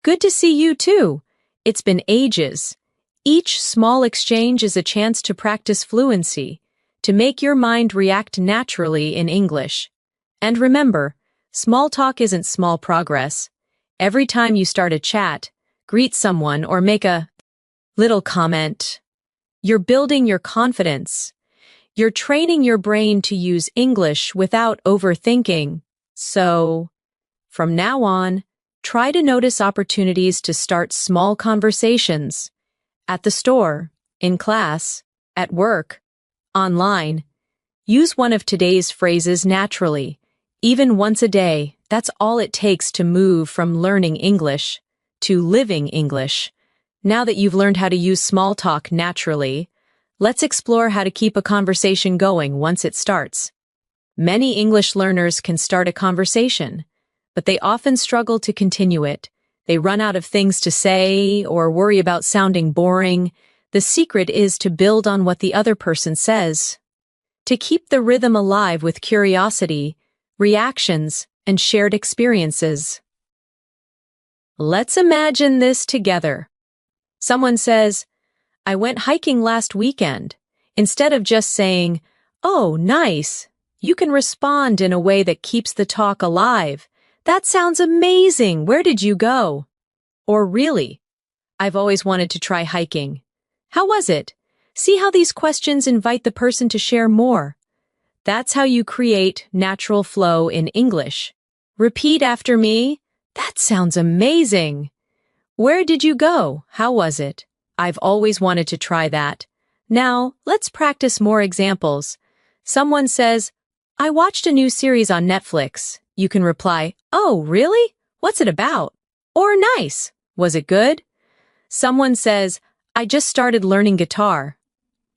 good to see you too. It's been ages. Each small exchange is a chance to practice fluency, to make your mind react naturally in English. And remember, small talk isn't small progress. Every time you start a chat, greet someone or make a little comment, you're building your confidence. You're training your brain to use English without overthinking. So, from now on, try to notice opportunities to start small conversations. At the store, in class, at work, online. Use one of today's phrases naturally. Even once a day, that's all it takes to move from learning English to living English. Now that you've learned how to use small talk naturally, let's explore how to keep a conversation going once it starts. Many English learners can start a conversation, but they often struggle to continue it. They run out of things to say or worry about sounding boring. The secret is to build on what the other person says, to keep the rhythm alive with curiosity, reactions, and shared experiences. Let's imagine this together. Someone says, I went hiking last weekend. Instead of just saying, oh, nice, you can respond in a way that keeps the talk alive. That sounds amazing. Where did you go? Or really, I've always wanted to try hiking. How was it? See how these questions invite the person to share more. That's how you create natural flow in English. Repeat after me. That sounds amazing. Where did you go? How was it? I've always wanted to try that. Now, let's practice more examples. Someone says, I watched a new series on Netflix. You can reply, oh, really? What's it about? Or nice. Was it good? Someone says, I just started learning guitar.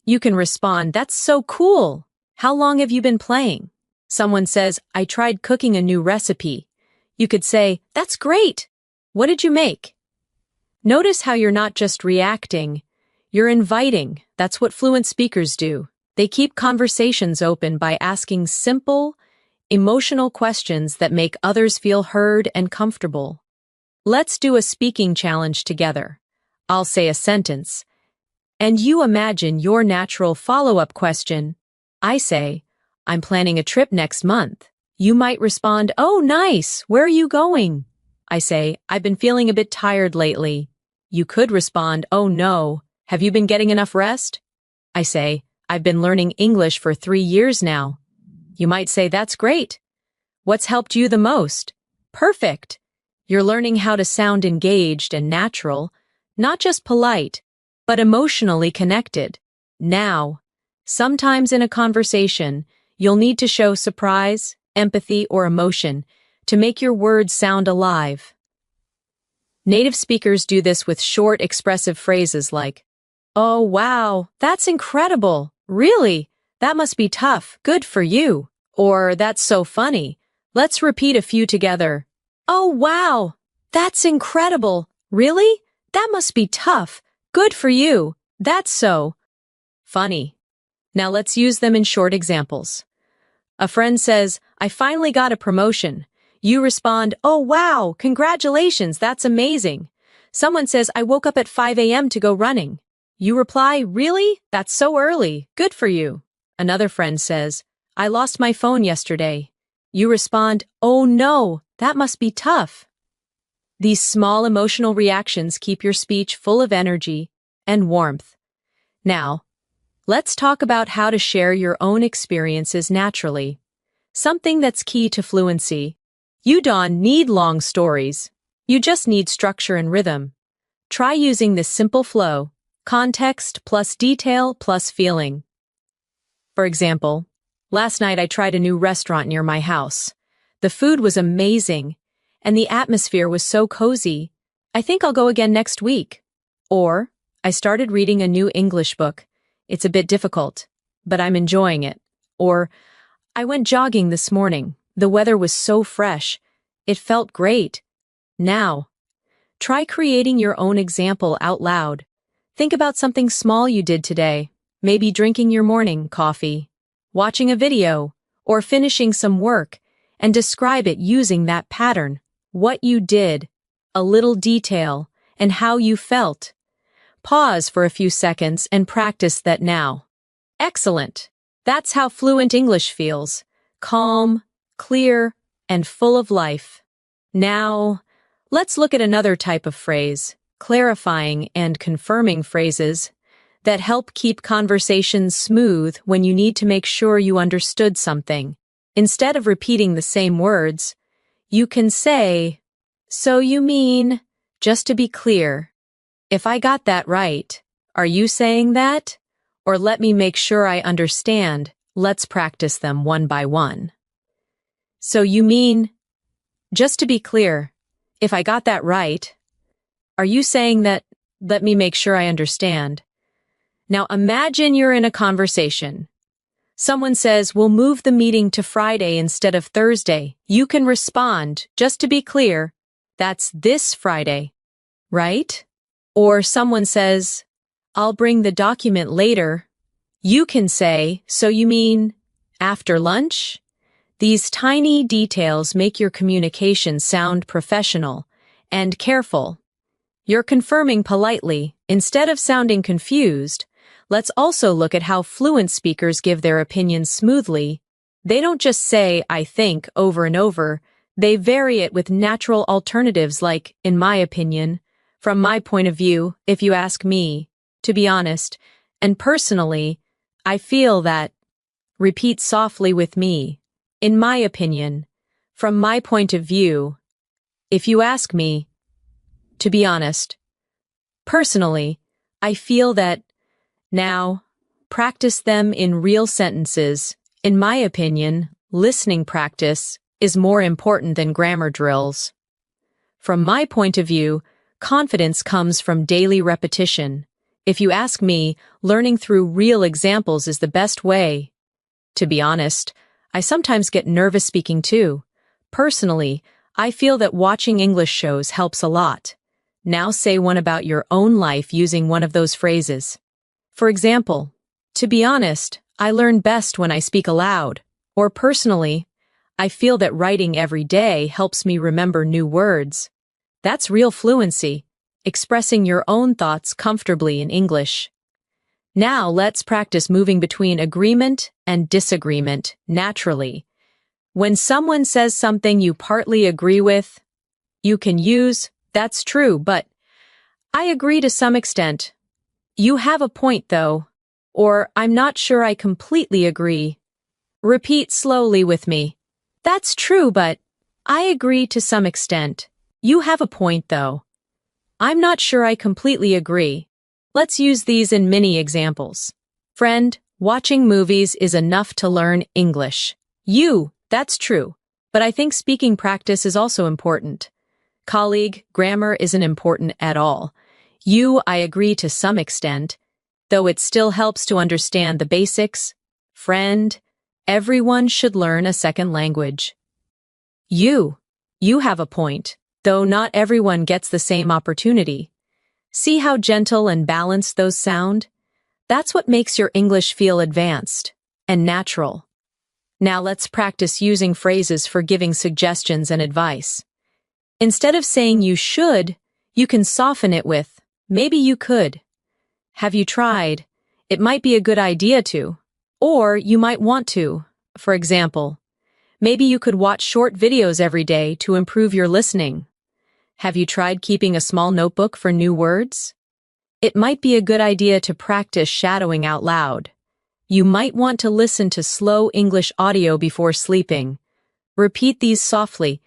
You can respond, that's so cool. How long have you been playing? Someone says, I tried cooking a new recipe. You could say, that's great. What did you make? Notice how you're not just reacting, you're inviting. That's what fluent speakers do. They keep conversations open by asking simple, emotional questions that make others feel heard and comfortable. Let's do a speaking challenge together. I'll say a sentence, and you imagine your natural follow-up question. I say, I'm planning a trip next month. You might respond, oh, nice. Where are you going? I say, I've been feeling a bit tired lately. You could respond, oh no, have you been getting enough rest? I say, I've been learning English for 3 years now. You might say, that's great. What's helped you the most? Perfect. You're learning how to sound engaged and natural, not just polite, but emotionally connected. Now, sometimes in a conversation, you'll need to show surprise, empathy, or emotion to make your words sound alive. Native speakers do this with short, expressive phrases like, oh, wow, that's incredible. Really? That must be tough. Good for you. Or, that's so funny. Let's repeat a few together. Oh, wow, that's incredible. Really? That must be tough. Good for you. That's so funny. Now let's use them in short examples. A friend says, I finally got a promotion. You respond, oh wow, congratulations, that's amazing. Someone says, I woke up at 5 a.m. to go running. You reply, really? That's so early. Good for you. Another friend says, I lost my phone yesterday. You respond, oh no, that must be tough. These small emotional reactions keep your speech full of energy and warmth. Now, let's talk about how to share your own experiences naturally. Something that's key to fluency. You don't need long stories. You just need structure and rhythm. Try using this simple flow, context plus detail plus feeling. For example, last night I tried a new restaurant near my house. The food was amazing, and the atmosphere was so cozy. I think I'll go again next week. Or, I started reading a new English book. It's a bit difficult, but I'm enjoying it. Or, I went jogging this morning. The weather was so fresh. It felt great. Now, try creating your own example out loud. Think about something small you did today. Maybe drinking your morning coffee, watching a video, or finishing some work, and describe it using that pattern. What you did, a little detail, and how you felt. Pause for a few seconds and practice that now. Excellent. That's how fluent English feels. Calm, clear, and full of life. Now, let's look at another type of phrase, clarifying and confirming phrases that help keep conversations smooth when you need to make sure you understood something. Instead of repeating the same words, you can say, so you mean, just to be clear, if I got that right, are you saying that? Or let me make sure I understand. Let's practice them one by one. So you mean, just to be clear, if I got that right, are you saying that, let me make sure I understand? Now imagine you're in a conversation. Someone says, we'll move the meeting to Friday instead of Thursday. You can respond, just to be clear, that's this Friday, right? Or someone says, I'll bring the document later. You can say, so you mean after lunch? These tiny details make your communication sound professional and careful. You're confirming politely. Instead of sounding confused, let's also look at how fluent speakers give their opinions smoothly. They don't just say, I think, over and over. They vary it with natural alternatives like, in my opinion, from my point of view, if you ask me, to be honest, and personally, I feel that. Repeat softly with me. In my opinion, from my point of view, if you ask me, to be honest, personally, I feel that now, practice them in real sentences. In my opinion, listening practice is more important than grammar drills. From my point of view, confidence comes from daily repetition. If you ask me, learning through real examples is the best way. To be honest, I sometimes get nervous speaking too. Personally, I feel that watching English shows helps a lot. Now say one about your own life using one of those phrases. For example, to be honest, I learn best when I speak aloud. Or personally, I feel that writing every day helps me remember new words. That's real fluency, expressing your own thoughts comfortably in English. Now let's practice moving between agreement and disagreement naturally. When someone says something you partly agree with, you can use, "That's true, but I agree to some extent. You have a point though," or "I'm not sure I completely agree." Repeat slowly with me. "That's true, but I agree to some extent. You have a point though. I'm not sure I completely agree." Let's use these in mini examples. Friend, watching movies is enough to learn English. That's true, but I think speaking practice is also important. Colleague, grammar isn't important at all. I agree to some extent, though it still helps to understand the basics. Friend, everyone should learn a second language. You have a point, though not everyone gets the same opportunity. See how gentle and balanced those sound? That's what makes your English feel advanced and natural. Now let's practice using phrases for giving suggestions and advice. Instead of saying you should, you can soften it with, maybe you could. Have you tried? It might be a good idea to. Or you might want to. For example, maybe you could watch short videos every day to improve your listening. Have you tried keeping a small notebook for new words? It might be a good idea to practice shadowing out loud. You might want to listen to slow English audio before sleeping. Repeat these softly.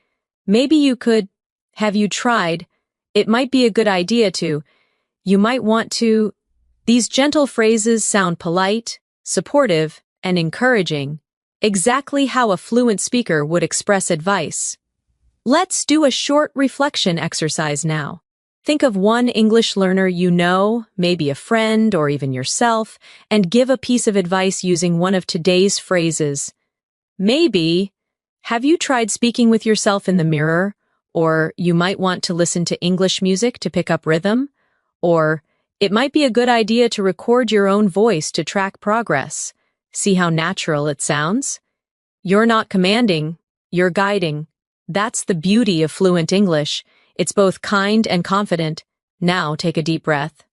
Maybe you could. Have you tried? It might be a good idea to. You might want to. These gentle phrases sound polite, supportive, and encouraging, exactly how a fluent speaker would express advice. Let's do a short reflection exercise now. Think of one English learner you know, maybe a friend or even yourself, and give a piece of advice using one of today's phrases. Maybe, have you tried speaking with yourself in the mirror? Or you might want to listen to English music to pick up rhythm? Or it might be a good idea to record your own voice to track progress. See how natural it sounds? You're not commanding, you're guiding. That's the beauty of fluent English. It's both kind and confident. Now take a deep breath.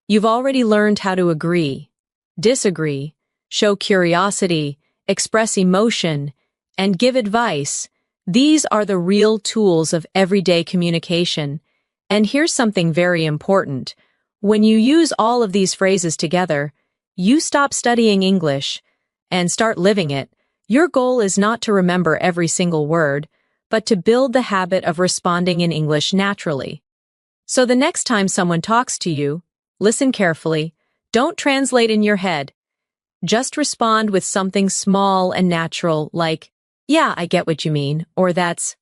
You've already learned how to agree, disagree, show curiosity, express emotion, and give advice. These are the real tools of everyday communication. And here's something very important. When you use all of these phrases together, you stop studying English and start living it. Your goal is not to remember every single word, but to build the habit of responding in English naturally. So the next time someone talks to you, listen carefully. Don't translate in your head. Just respond with something small and natural like, "Yeah, I get what you mean," or "That's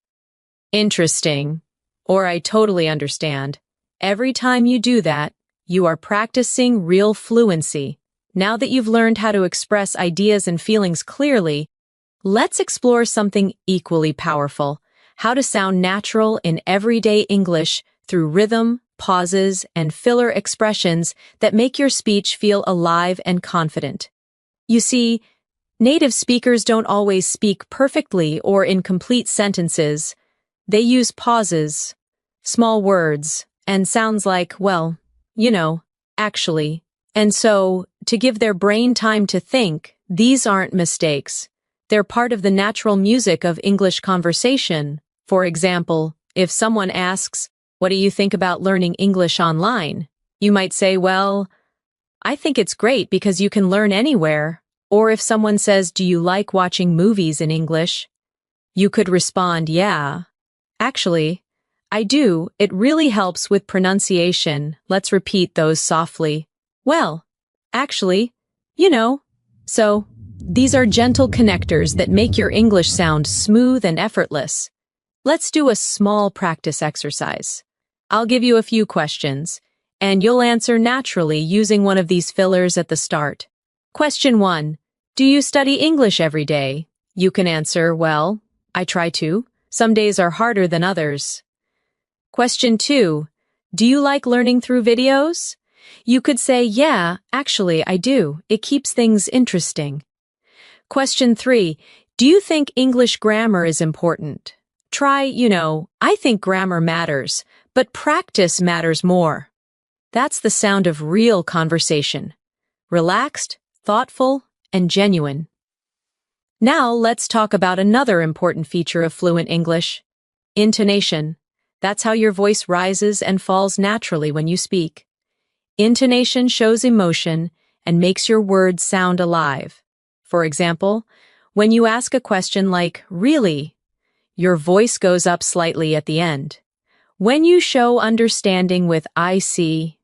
interesting," or "I totally understand." Every time you do that, you are practicing real fluency. Now that you've learned how to express ideas and feelings clearly, let's explore something equally powerful: how to sound natural in everyday English through rhythm, pauses, and filler expressions that make your speech feel alive and confident. You see, native speakers don't always speak perfectly or in complete sentences. They use pauses, small words, and sounds like, well, actually. And so, to give their brain time to think, these aren't mistakes. They're part of the natural music of English conversation. For example, if someone asks, "What do you think about learning English online?" You might say, "Well, I think it's great because you can learn anywhere." Or if someone says, "Do you like watching movies in English?" You could respond, "Yeah. Actually, I do. It really helps with pronunciation." Let's repeat those softly. "Well, actually, you know." So, these are gentle connectors that make your English sound smooth and effortless. Let's do a small practice exercise. I'll give you a few questions, and you'll answer naturally using one of these fillers at the start. Question 1. Do you study English every day? You can answer, "Well, I try to. Some days are harder than others." Question 2. Do you like learning through videos? You could say, "Yeah, actually, I do. It keeps things interesting." Question 3. Do you think English grammar is important? Try, "I think grammar matters, but practice matters more." That's the sound of real conversation. Relaxed, thoughtful, and genuine. Now let's talk about another important feature of fluent English: intonation. That's how your voice rises and falls naturally when you speak. Intonation shows emotion and makes your words sound alive. For example, when you ask a question like, "Really?" your voice goes up slightly at the end. When you show understanding with "I see,"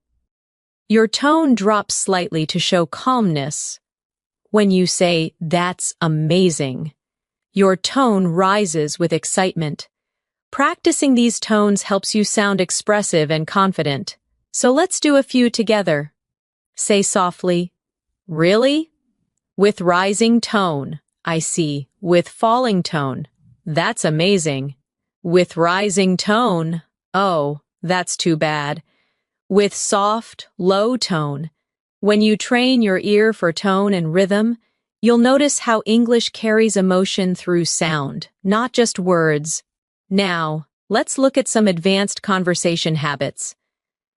your tone drops slightly to show calmness. When you say, "That's amazing," your tone rises with excitement. Practicing these tones helps you sound expressive and confident. So let's do a few together. Say softly, "Really?" With rising tone, "I see." With falling tone, "That's amazing." With rising tone, "Oh, that's too bad." With soft, low tone. When you train your ear for tone and rhythm, you'll notice how English carries emotion through sound, not just words. Now, let's look at some advanced conversation habits.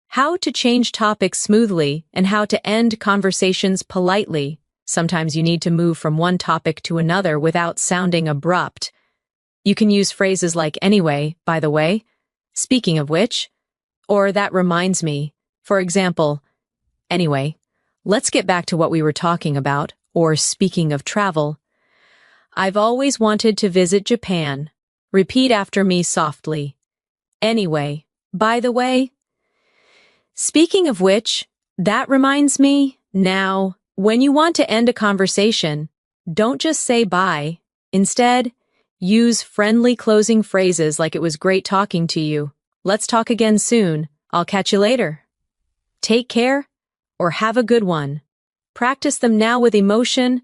How to change topics smoothly and how to end conversations politely. Sometimes you need to move from one topic to another without sounding abrupt. You can use phrases like "Anyway, by the way," "Speaking of which," or "That reminds me." For example, "Anyway, let's get back to what we were talking about," or "Speaking of travel, I've always wanted to visit Japan." Repeat after me softly. "Anyway, by the way, speaking of which, that reminds me." Now, when you want to end a conversation, don't just say bye. Instead, use friendly closing phrases like "It was great talking to you," "Let's talk again soon," "I'll catch you later," "Take care," or "Have a good one." Practice them now with emotion.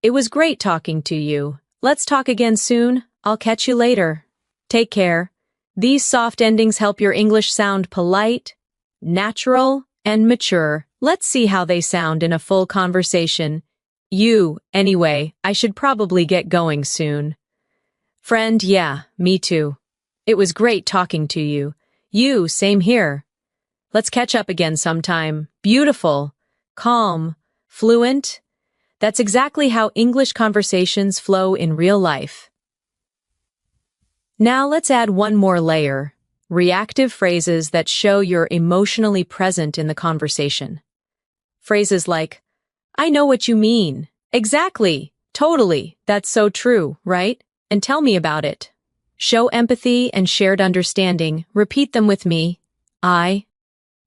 "It was great talking to you. Let's talk again soon. I'll catch you later. Take care." These soft endings help your English sound polite, natural, and mature. Let's see how they sound in a full conversation. You, "Anyway, I should probably get going soon." Friend, "Yeah, me too. It was great talking to you." You, "Same here. Let's catch up again sometime." Beautiful, calm, fluent. That's exactly how English conversations flow in real life. Now let's add one more layer: reactive phrases that show you're emotionally present in the conversation. Phrases like, "I know what you mean," "Exactly," "Totally," "That's so true, right?" and "Tell me about it." Show empathy and shared understanding. Repeat them with me. "I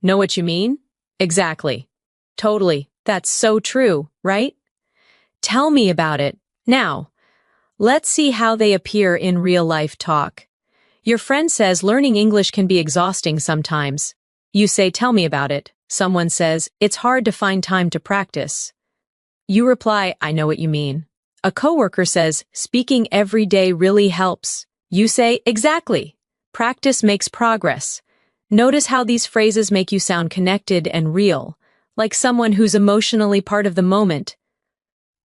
know what you mean," "Exactly," "Totally," "That's so true, right?" "Tell me about it." Now, let's see how they appear in real-life talk. Your friend says learning English can be exhausting sometimes. You say, "Tell me about it." Someone says, "It's hard to find time to practice." You reply, "I know what you mean." A coworker says, "Speaking every day really helps." You say, "Exactly. Practice makes progress." Notice how these phrases make you sound connected and real, like someone who's emotionally part of the moment.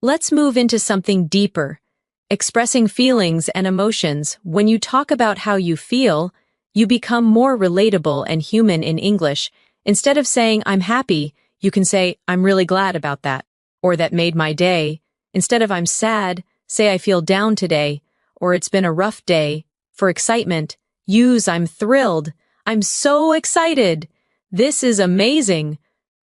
Let's move into something deeper. Expressing feelings and emotions. When you talk about how you feel, you become more relatable and human in English. Instead of saying, "I'm happy," you can say, "I'm really glad about that," or "That made my day." Instead of "I'm sad," say, "I feel down today," or "It's been a rough day." For excitement, use "I'm thrilled," "I'm so excited," "This is amazing."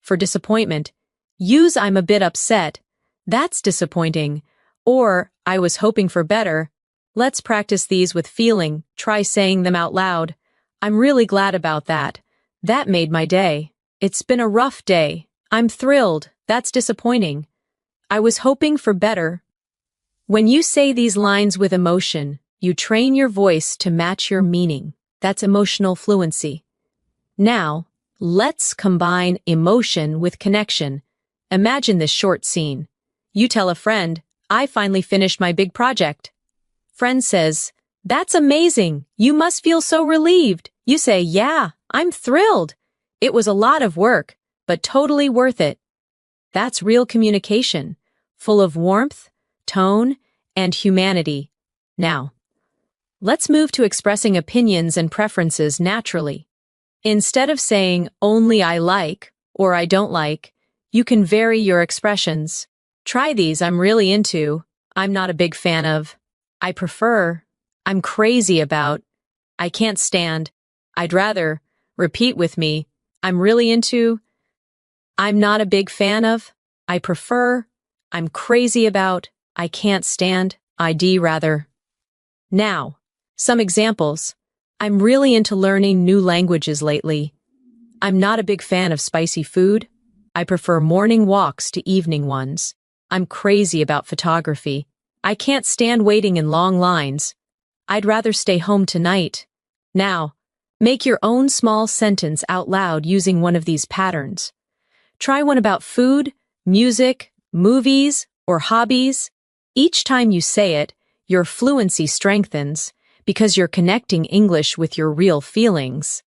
For disappointment, use "I'm a bit upset," That's disappointing. Or, I was hoping for better. Let's practice these with feeling. Try saying them out loud. I'm really glad about that. That made my day. It's been a rough day. I'm thrilled. That's disappointing. I was hoping for better. When you say these lines with emotion, you train your voice to match your meaning. That's emotional fluency. Now, let's combine emotion with connection. Imagine this short scene. You tell a friend, I finally finished my big project. Friend says, that's amazing. You must feel so relieved. You say, yeah, I'm thrilled. It was a lot of work, but totally worth it. That's real communication, full of warmth, tone, and humanity. Now, let's move to expressing opinions and preferences naturally. Instead of saying only I like or I don't like, you can vary your expressions. Try these. I'm really into, I'm not a big fan of, I prefer, I'm crazy about, I can't stand, I'd rather. Repeat with me. I'm really into, I'm not a big fan of, I prefer, I'm crazy about, I can't stand, I'd rather. Now, some examples. I'm really into learning new languages lately. I'm not a big fan of spicy food. I prefer morning walks to evening ones. I'm crazy about photography. I can't stand waiting in long lines. I'd rather stay home tonight. Now, make your own small sentence out loud using one of these patterns. Try one about food, music, movies, or hobbies. Each time you say it, your fluency strengthens because you're connecting English with your real feelings.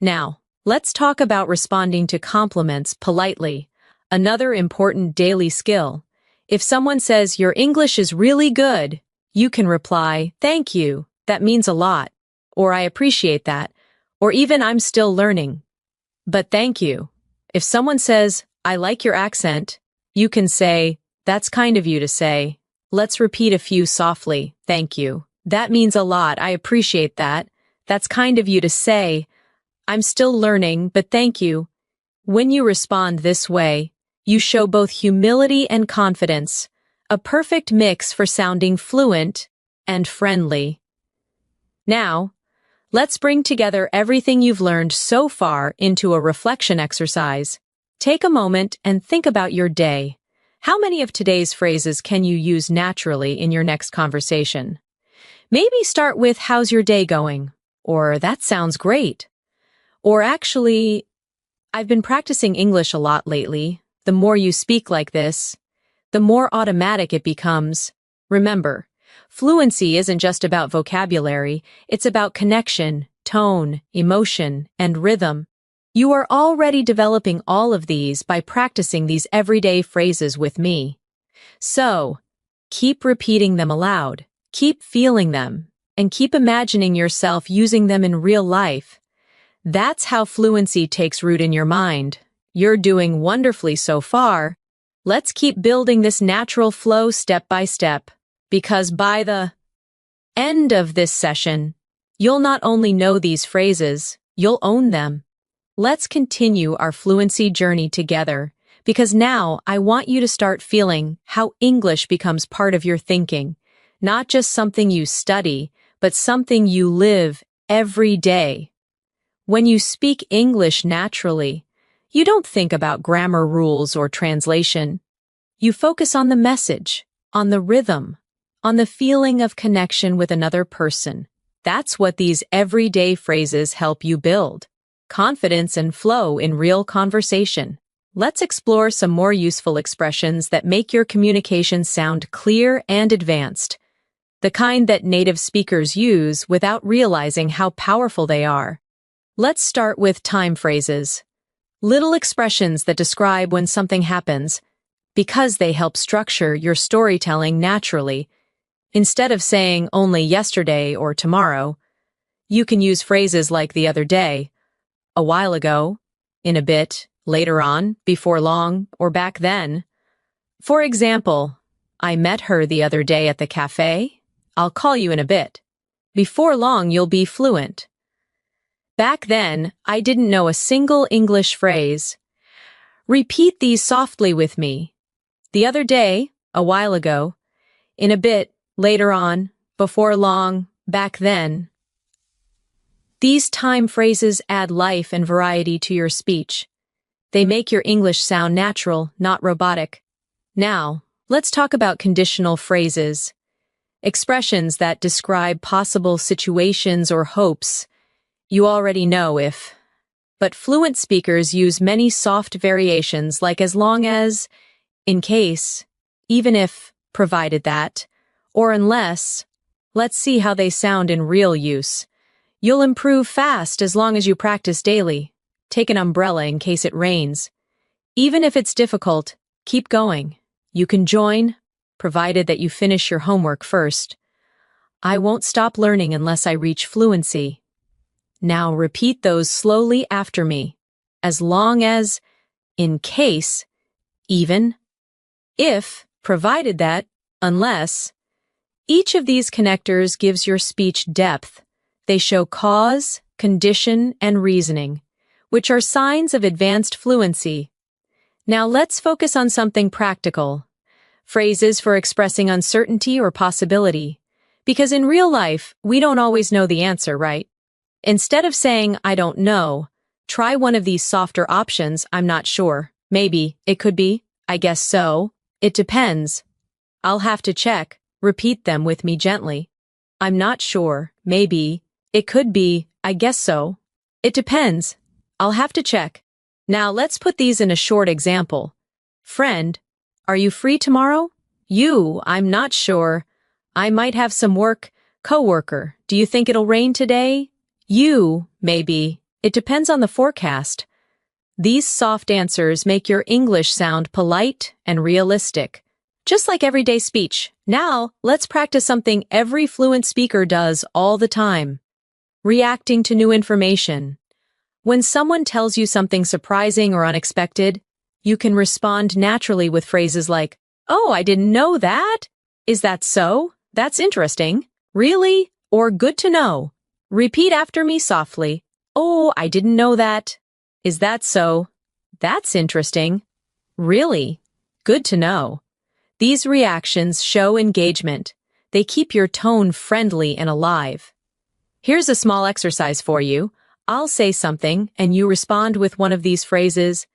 Now, let's talk about responding to compliments politely, another important daily skill. If someone says your English is really good, you can reply, thank you, that means a lot, or I appreciate that, or even I'm still learning. But thank you. If someone says, I like your accent, you can say, that's kind of you to say. Let's repeat a few softly, thank you. That means a lot, I appreciate that. That's kind of you to say. I'm still learning, but thank you. When you respond this way, you show both humility and confidence, a perfect mix for sounding fluent and friendly. Now, let's bring together everything you've learned so far into a reflection exercise. Take a moment and think about your day. How many of today's phrases can you use naturally in your next conversation? Maybe start with, how's your day going? Or, that sounds great. Or actually, I've been practicing English a lot lately. The more you speak like this, the more automatic it becomes. Remember, fluency isn't just about vocabulary, it's about connection, tone, emotion, and rhythm. You are already developing all of these by practicing these everyday phrases with me. So, keep repeating them aloud, keep feeling them, and keep imagining yourself using them in real life. That's how fluency takes root in your mind. You're doing wonderfully so far. Let's keep building this natural flow step by step, because by the end of this session, you'll not only know these phrases, you'll own them. Let's continue our fluency journey together, because now I want you to start feeling how English becomes part of your thinking, not just something you study, but something you live every day. When you speak English naturally, you don't think about grammar rules or translation. You focus on the message, on the rhythm, on the feeling of connection with another person. That's what these everyday phrases help you build. Confidence and flow in real conversation. Let's explore some more useful expressions that make your communication sound clear and advanced. The kind that native speakers use without realizing how powerful they are. Let's start with time phrases. Little expressions that describe when something happens, because they help structure your storytelling naturally. Instead of saying only yesterday or tomorrow, you can use phrases like the other day, a while ago, in a bit, later on, before long, or back then. For example, I met her the other day at the cafe. I'll call you in a bit. Before long, you'll be fluent. Back then, I didn't know a single English phrase. Repeat these softly with me. The other day, a while ago, in a bit, later on, before long, back then. These time phrases add life and variety to your speech. They make your English sound natural, not robotic. Now, let's talk about conditional phrases. Expressions that describe possible situations or hopes. You already know if. But fluent speakers use many soft variations like as long as, in case, even if, provided that, or unless. Let's see how they sound in real use. You'll improve fast as long as you practice daily. Take an umbrella in case it rains. Even if it's difficult, keep going. You can join, provided that you finish your homework first. I won't stop learning unless I reach fluency. Now repeat those slowly after me. As long as, in case, even, if, provided that, unless. Each of these connectors gives your speech depth. They show cause, condition, and reasoning, which are signs of advanced fluency. Now let's focus on something practical. Phrases for expressing uncertainty or possibility. Because in real life, we don't always know the answer, right? Instead of saying, I don't know, try one of these softer options, I'm not sure. Maybe, it could be, I guess so. It depends. I'll have to check. Repeat them with me gently. I'm not sure. Maybe. It could be. I guess so. It depends. I'll have to check. Now let's put these in a short example. Friend, are you free tomorrow? You, I'm not sure. I might have some work. Coworker, do you think it'll rain today? You, maybe. It depends on the forecast. These soft answers make your English sound polite and realistic. Just like everyday speech. Now, let's practice something every fluent speaker does all the time. Reacting to new information. When someone tells you something surprising or unexpected, you can respond naturally with phrases like, "Oh, I didn't know that. Is that so? That's interesting. Really?" Or "Good to know." Repeat after me softly. "Oh, I didn't know that. Is that so? That's interesting. Really? Good to know." These reactions show engagement. They keep your tone friendly and alive. Here's a small exercise for you. I'll say something, and you respond with one of these phrases.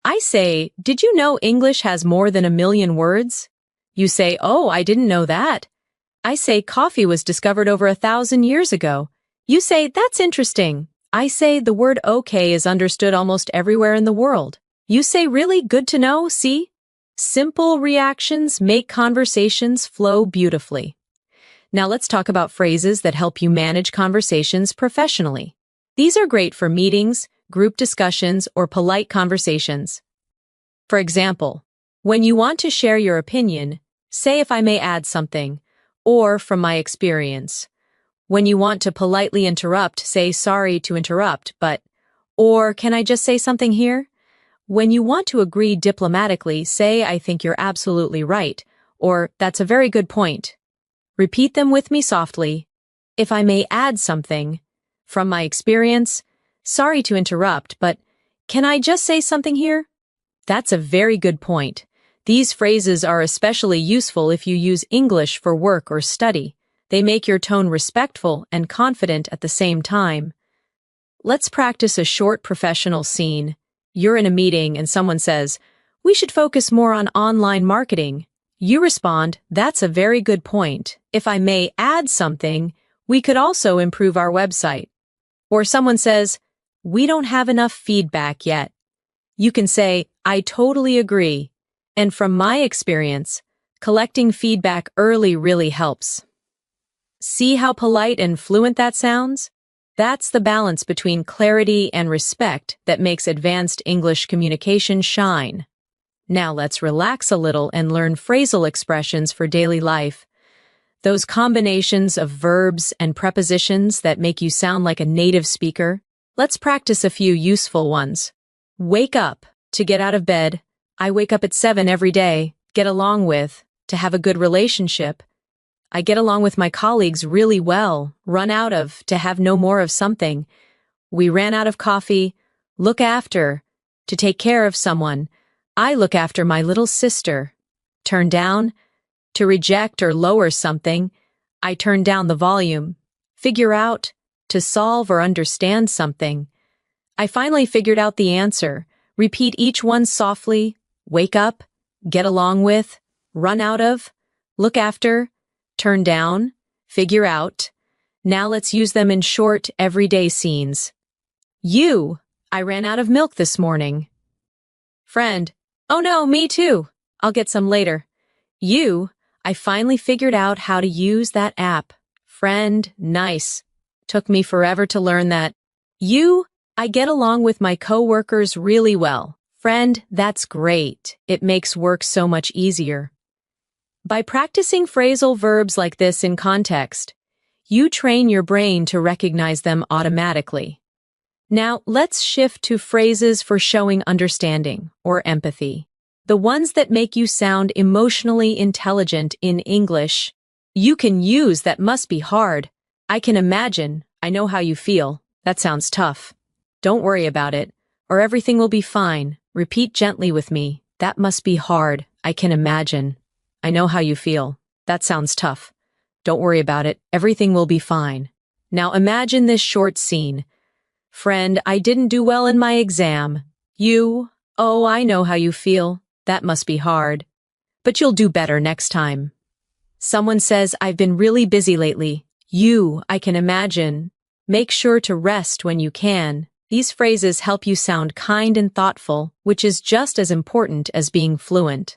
I say, "Did you know English has more than 1,000,000 words?" You say, "Oh, I didn't know that." I say, "Coffee was discovered over 1,000 years ago." You say, "That's interesting." I say, "The word okay is understood almost everywhere in the world." You say, "Really? Good to know, see?" Simple reactions make conversations flow beautifully. Now let's talk about phrases that help you manage conversations professionally. These are great for meetings, group discussions, or polite conversations. For example, when you want to share your opinion, say "if I may add something," or "from my experience." When you want to politely interrupt, say "sorry to interrupt, but," or "can I just say something here?" When you want to agree diplomatically, say "I think you're absolutely right," or "that's a very good point." Repeat them with me softly. "If I may add something," "from my experience," "sorry to interrupt, but," "can I just say something here?" That's a very good point. These phrases are especially useful if you use English for work or study. They make your tone respectful and confident at the same time. Let's practice a short professional scene. You're in a meeting and someone says, "We should focus more on online marketing." You respond, "That's a very good point. If I may add something, we could also improve our website." Or someone says, "We don't have enough feedback yet." You can say, "I totally agree. And from my experience, collecting feedback early really helps." See how polite and fluent that sounds? That's the balance between clarity and respect that makes advanced English communication shine. Now let's relax a little and learn phrasal expressions for daily life. Those combinations of verbs and prepositions that make you sound like a native speaker. Let's practice a few useful ones. Wake up, to get out of bed. I wake up at 7 every day. Get along with, to have a good relationship. I get along with my colleagues really well. Run out of, to have no more of something. We ran out of coffee. Look after, to take care of someone. I look after my little sister. turn down. To reject or lower something, I turn down the volume. Figure out, to solve or understand something. I finally figured out the answer. Repeat each one softly. Wake up, get along with, run out of, look after, turn down, figure out. Now let's use them in short, everyday scenes. You, I ran out of milk this morning. Friend, oh no, me too. I'll get some later. You, I finally figured out how to use that app. Friend, nice. Took me forever to learn that. You, I get along with my coworkers really well. Friend, that's great. It makes work so much easier. By practicing phrasal verbs like this in context, you train your brain to recognize them automatically. Now, let's shift to phrases for showing understanding or empathy. The ones that make you sound emotionally intelligent in English. You can use that must be hard. I can imagine. I know how you feel. That sounds tough. Don't worry about it, or everything will be fine. Repeat gently with me. That must be hard. I can imagine. I know how you feel. That sounds tough. Don't worry about it. Everything will be fine. Now imagine this short scene. Friend, I didn't do well in my exam. You, oh, I know how you feel. That must be hard. But you'll do better next time. Someone says, I've been really busy lately. You, I can imagine. Make sure to rest when you can. These phrases help you sound kind and thoughtful, which is just as important as being fluent.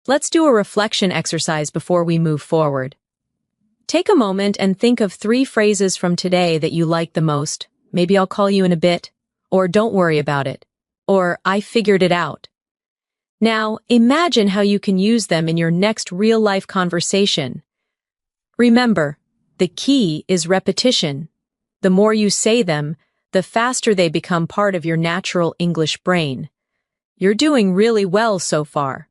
Let's do a reflection exercise before we move forward. Take a moment and think of 3 phrases from today that you like the most. Maybe I'll call you in a bit, or don't worry about it, or I figured it out. Now, imagine how you can use them in your next real-life conversation. Remember, the key is repetition. The more you say them, the faster they become part of your natural English brain. You're doing really well so far.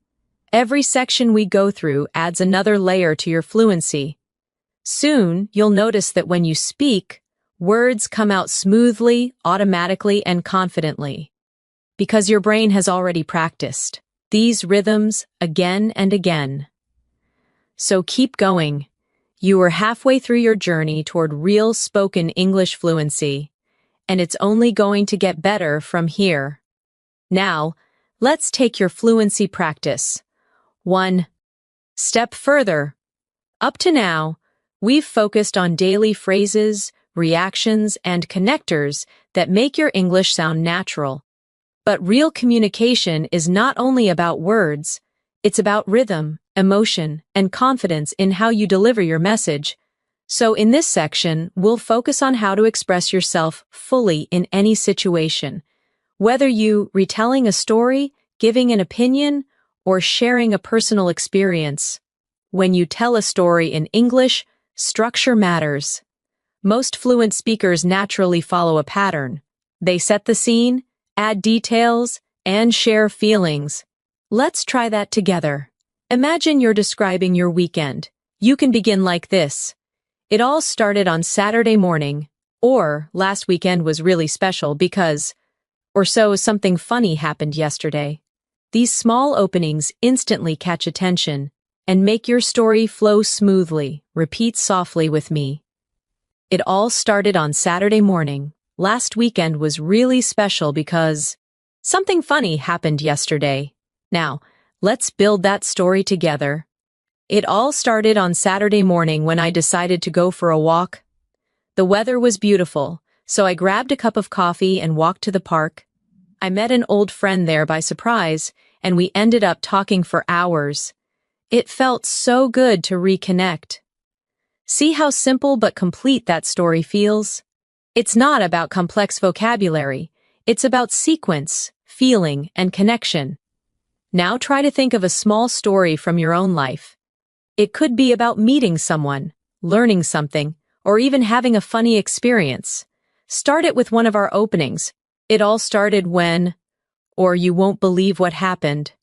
Every section we go through adds another layer to your fluency. Soon, you'll notice that when you speak, words come out smoothly, automatically, and confidently. Because your brain has already practiced these rhythms again and again. So keep going. You are halfway through your journey toward real spoken English fluency, and it's only going to get better from here. Now, let's take your fluency practice 1 step further. Up to now, we've focused on daily phrases, reactions, and connectors that make your English sound natural. But real communication is not only about words, it's about rhythm, emotion, and confidence in how you deliver your message. So in this section, we'll focus on how to express yourself fully in any situation. Whether you retelling a story, giving an opinion, or sharing a personal experience. When you tell a story in English, structure matters. Most fluent speakers naturally follow a pattern. They set the scene, add details, and share feelings. Let's try that together. Imagine you're describing your weekend. You can begin like this. It all started on Saturday morning, or last weekend was really special because, or so something funny happened yesterday. These small openings instantly catch attention and make your story flow smoothly. Repeat softly with me. It all started on Saturday morning. Last weekend was really special because something funny happened yesterday. Now, let's build that story together. It all started on Saturday morning when I decided to go for a walk. The weather was beautiful, so I grabbed a cup of coffee and walked to the park. I met an old friend there by surprise, and we ended up talking for hours. It felt so good to reconnect. See how simple but complete that story feels? It's not about complex vocabulary. It's about sequence, feeling, and connection. Now try to think of a small story from your own life. It could be about meeting someone, learning something, or even having a funny experience. Start it with one of our openings. It all started when, or you won't believe what happened.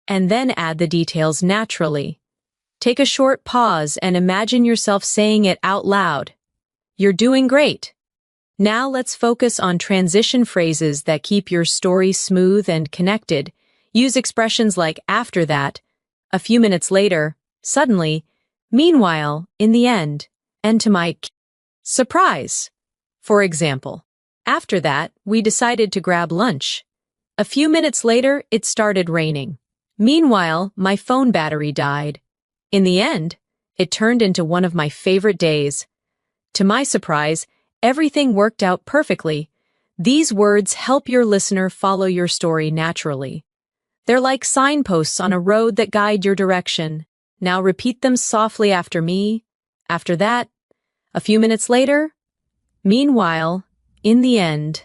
And then add the details naturally. Take a short pause and imagine yourself saying it out loud. You're doing great. Now let's focus on transition phrases that keep your story smooth and connected. Use expressions like after that, A few minutes later, suddenly, meanwhile, in the end, and to my surprise. For example, after that, we decided to grab lunch. A few minutes later, it started raining. Meanwhile, my phone battery died. In the end, it turned into one of my favorite days. To my surprise, everything worked out perfectly. These words help your listener follow your story naturally. They're like signposts on a road that guide your direction. Now repeat them softly after me. After that, a few minutes later, meanwhile, in the end,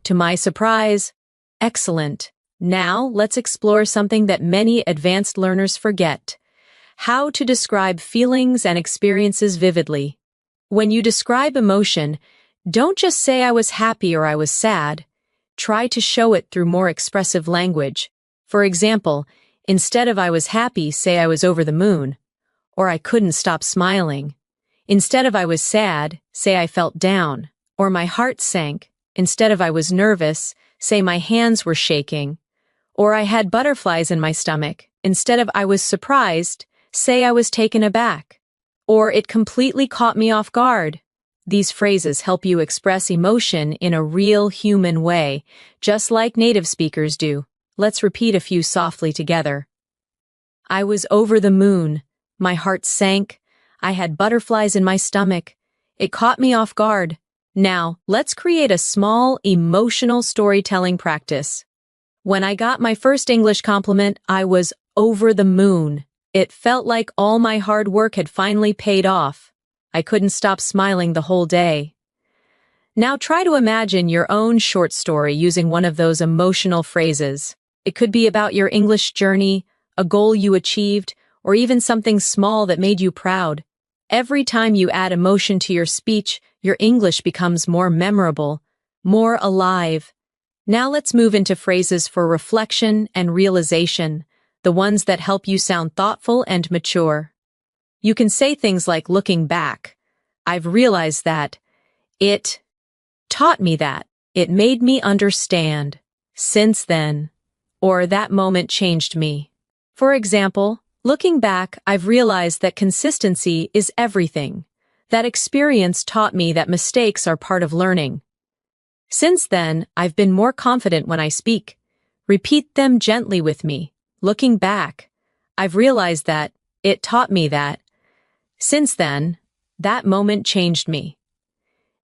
to my surprise, excellent. Now let's explore something that many advanced learners forget: how to describe feelings and experiences vividly. When you describe emotion, don't just say I was happy or I was sad. Try to show it through more expressive language. For example, instead of I was happy, say I was over the moon, or I couldn't stop smiling. Instead of I was sad, say I felt down, or my heart sank. Instead of I was nervous, say my hands were shaking, or I had butterflies in my stomach. Instead of I was surprised, say I was taken aback, or it completely caught me off guard. These phrases help you express emotion in a real human way, just like native speakers do. Let's repeat a few softly together. I was over the moon. My heart sank. I had butterflies in my stomach. It caught me off guard. Now, let's create a small, emotional storytelling practice. When I got my first English compliment, I was over the moon. It felt like all my hard work had finally paid off. I couldn't stop smiling the whole day. Now try to imagine your own short story using one of those emotional phrases. It could be about your English journey, a goal you achieved, or even something small that made you proud. Every time you add emotion to your speech, your English becomes more memorable, more alive. Now let's move into phrases for reflection and realization, the ones that help you sound thoughtful and mature. You can say things like looking back. I've realized that. It taught me that. It made me understand. Since then. Or that moment changed me. For example, looking back, I've realized that consistency is everything. That experience taught me that mistakes are part of learning. Since then, I've been more confident when I speak. Repeat them gently with me. Looking back, I've realized that. It taught me that. Since then, that moment changed me.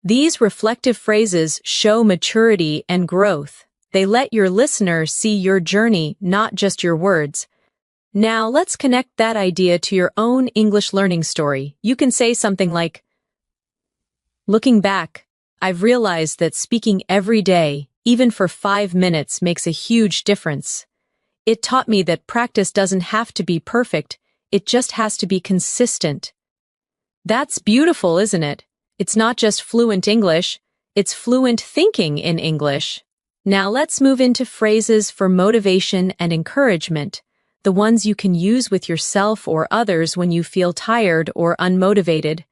These reflective phrases show maturity and growth. They let your listener see your journey, not just your words. Now let's connect that idea to your own English learning story. You can say something like, looking back, I've realized that speaking every day, even for 5 minutes, makes a huge difference. It taught me that practice doesn't have to be perfect, it just has to be consistent. That's beautiful, isn't it? It's not just fluent English, it's fluent thinking in English. Now let's move into phrases for motivation and encouragement, the ones you can use with yourself or others when you feel tired or unmotivated.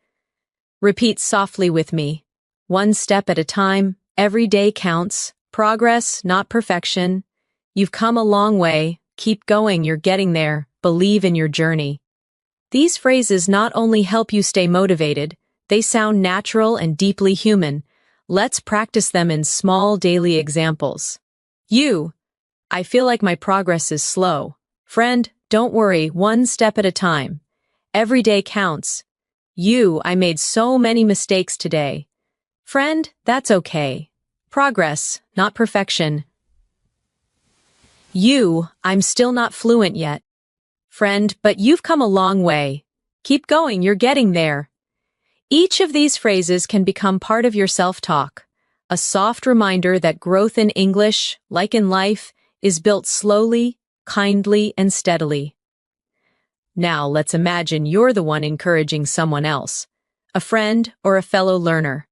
Repeat softly with me. One step at a time, every day counts. Progress, not perfection. You've come a long way. Keep going, you're getting there. Believe in your journey. These phrases not only help you stay motivated, they sound natural and deeply human. Let's practice them in small daily examples. I feel like my progress is slow. Friend, don't worry, one step at a time. Every day counts. I made so many mistakes today. Friend, that's okay. Progress, not perfection. I'm still not fluent yet. Friend, but you've come a long way. Keep going, you're getting there. Each of these phrases can become part of your self-talk, a soft reminder that growth in English, like in life, is built slowly, kindly, and steadily. Now let's imagine you're the one encouraging someone else, a friend or a fellow learner.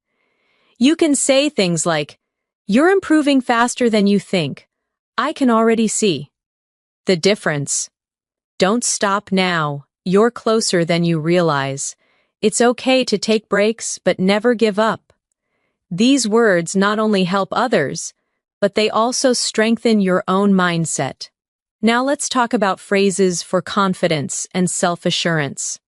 You can say things like, you're improving faster than you think. I can already see the difference. Don't stop now. You're closer than you realize. It's okay to take breaks, but never give up. These words not only help others, but they also strengthen your own mindset. Now let's talk about phrases for confidence and self-assurance.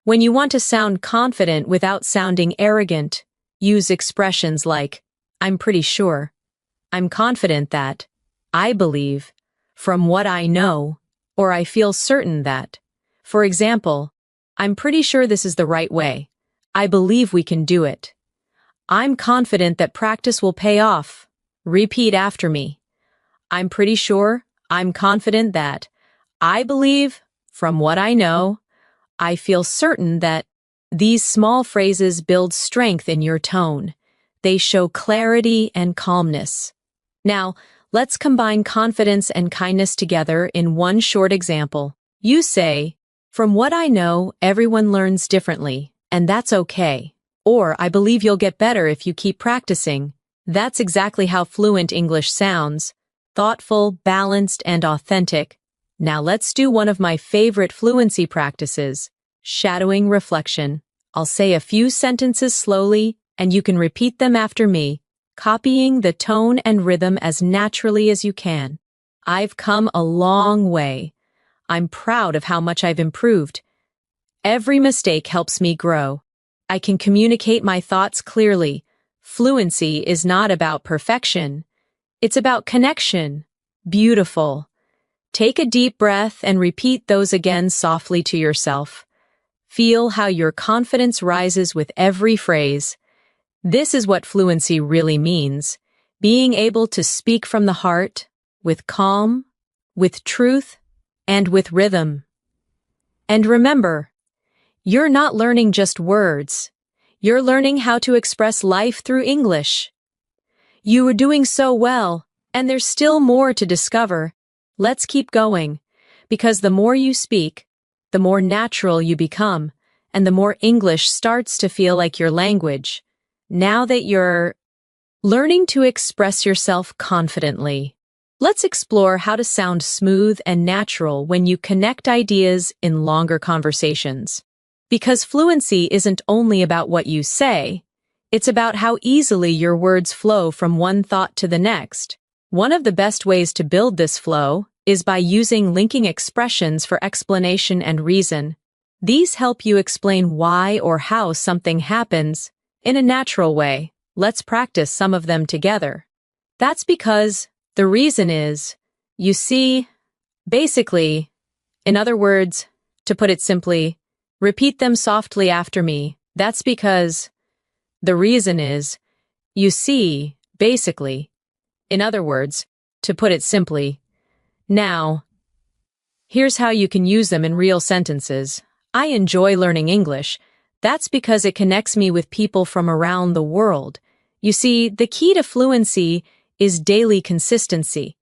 When you want to sound confident without sounding arrogant, use expressions like, I'm pretty sure, I'm confident that, I believe, from what I know, or I feel certain that. For example, I'm pretty sure this is the right way. I believe we can do it. I'm confident that practice will pay off. Repeat after me. I'm pretty sure, I'm confident that, I believe, from what I know, I feel certain that. These small phrases build strength in your tone. They show clarity and calmness. Now, let's combine confidence and kindness together in one short example. You say, from what I know, everyone learns differently, and that's okay. Or, I believe you'll get better if you keep practicing. That's exactly how fluent English sounds. Thoughtful, balanced, and authentic. Now let's do one of my favorite fluency practices, shadowing reflection. I'll say a few sentences slowly, and you can repeat them after me, copying the tone and rhythm as naturally as you can. I've come a long way. I'm proud of how much I've improved. Every mistake helps me grow. I can communicate my thoughts clearly. Fluency is not about perfection. It's about connection. Beautiful. Take a deep breath and repeat those again softly to yourself. Feel how your confidence rises with every phrase. This is what fluency really means, being able to speak from the heart, with calm, with truth, and with rhythm. And remember, you're not learning just words. You're learning how to express life through English. You are doing so well, and there's still more to discover. Let's keep going, because the more you speak, the more natural you become, and the more English starts to feel like your language. Now that you're learning to express yourself confidently, let's explore how to sound smooth and natural when you connect ideas in longer conversations. Because fluency isn't only about what you say, it's about how easily your words flow from one thought to the next. One of the best ways to build this flow is by using linking expressions for explanation and reason. These help you explain why or how something happens in a natural way. Let's practice some of them together. That's because the reason is, you see, basically, in other words, to put it simply, repeat them softly after me. That's because the reason is, you see, basically. In other words, to put it simply. Now, here's how you can use them in real sentences. I enjoy learning English. That's because it connects me with people from around the world. You see, the key to fluency is daily consistency.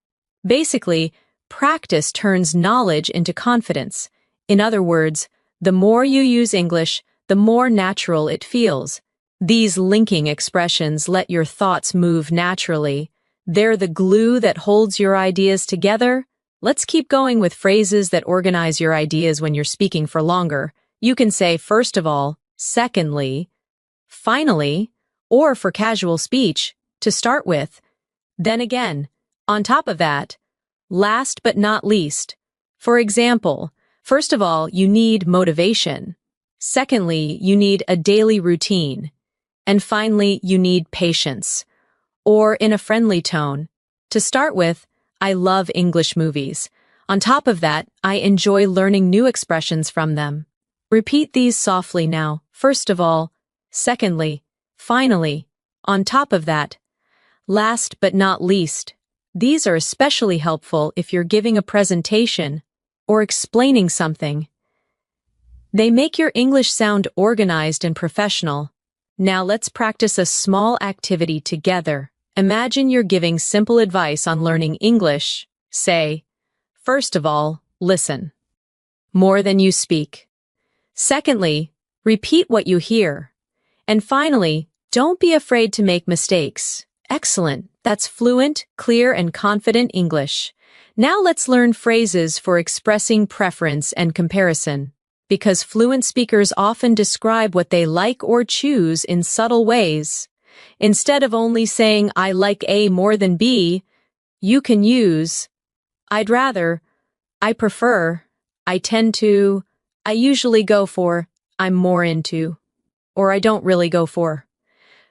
Basically, practice turns knowledge into confidence. In other words, the more you use English, the more natural it feels. These linking expressions let your thoughts move naturally. They're the glue that holds your ideas together. Let's keep going with phrases that organize your ideas when you're speaking for longer. You can say, first of all, secondly, finally, or for casual speech, to start with. Then again, on top of that, last but not least. For example, first of all, you need motivation. Secondly, you need a daily routine. And finally, you need patience. Or in a friendly tone. To start with, I love English movies. On top of that, I enjoy learning new expressions from them. Repeat these softly now. First of all, secondly, finally, on top of that, last but not least. These are especially helpful if you're giving a presentation or explaining something. They make your English sound organized and professional. Now let's practice a small activity together. Imagine you're giving simple advice on learning English. Say, first of all, listen more than you speak. Secondly, repeat what you hear. And finally, don't be afraid to make mistakes. Excellent. That's fluent, clear, and confident English. Now let's learn phrases for expressing preference and comparison. Because fluent speakers often describe what they like or choose in subtle ways. Instead of only saying, I like A more than B, you can use, I'd rather, I prefer, I tend to, I usually go for, I'm more into, or I don't really go for.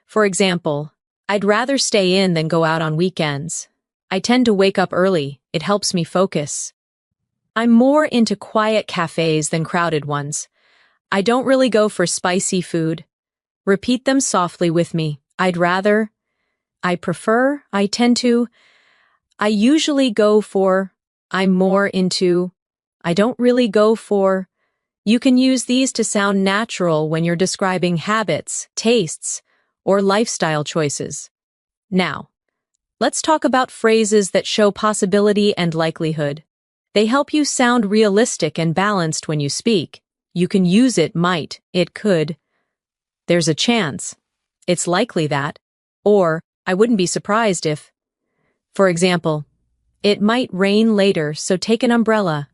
For example, I'd rather stay in than go out on weekends. I tend to wake up early, it helps me focus. I'm more into quiet cafes than crowded ones. I don't really go for spicy food. Repeat them softly with me. I'd rather, I prefer, I tend to, I usually go for, I'm more into, I don't really go for. You can use these to sound natural when you're describing habits, tastes, or lifestyle choices. Now, let's talk about phrases that show possibility and likelihood. They help you sound realistic and balanced when you speak. You can use it might, it could, there's a chance, it's likely that, or I wouldn't be surprised if. For example, it might rain later, so take an umbrella.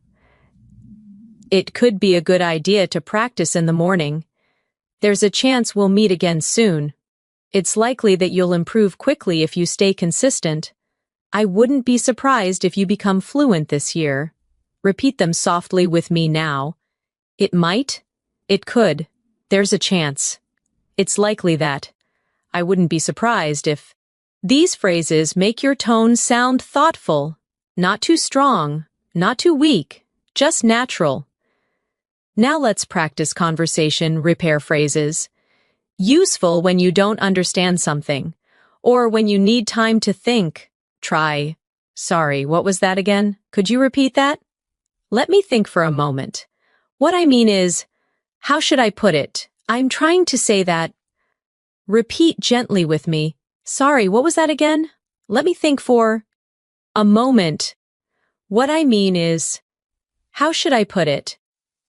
It could be a good idea to practice in the morning. There's a chance we'll meet again soon. It's likely that you'll improve quickly if you stay consistent. I wouldn't be surprised if you become fluent this year. Repeat them softly with me now. It might. It could. There's a chance. It's likely that. I wouldn't be surprised if. These phrases make your tone sound thoughtful, not too strong, not too weak, just natural. Now let's practice conversation repair phrases. Useful when you don't understand something, or when you need time to think. Try, sorry, what was that again? Could you repeat that? Let me think for a moment. What I mean is, how should I put it? I'm trying to say that. Repeat gently with me. Sorry, what was that again? Let me think for a moment. What I mean is, how should I put it?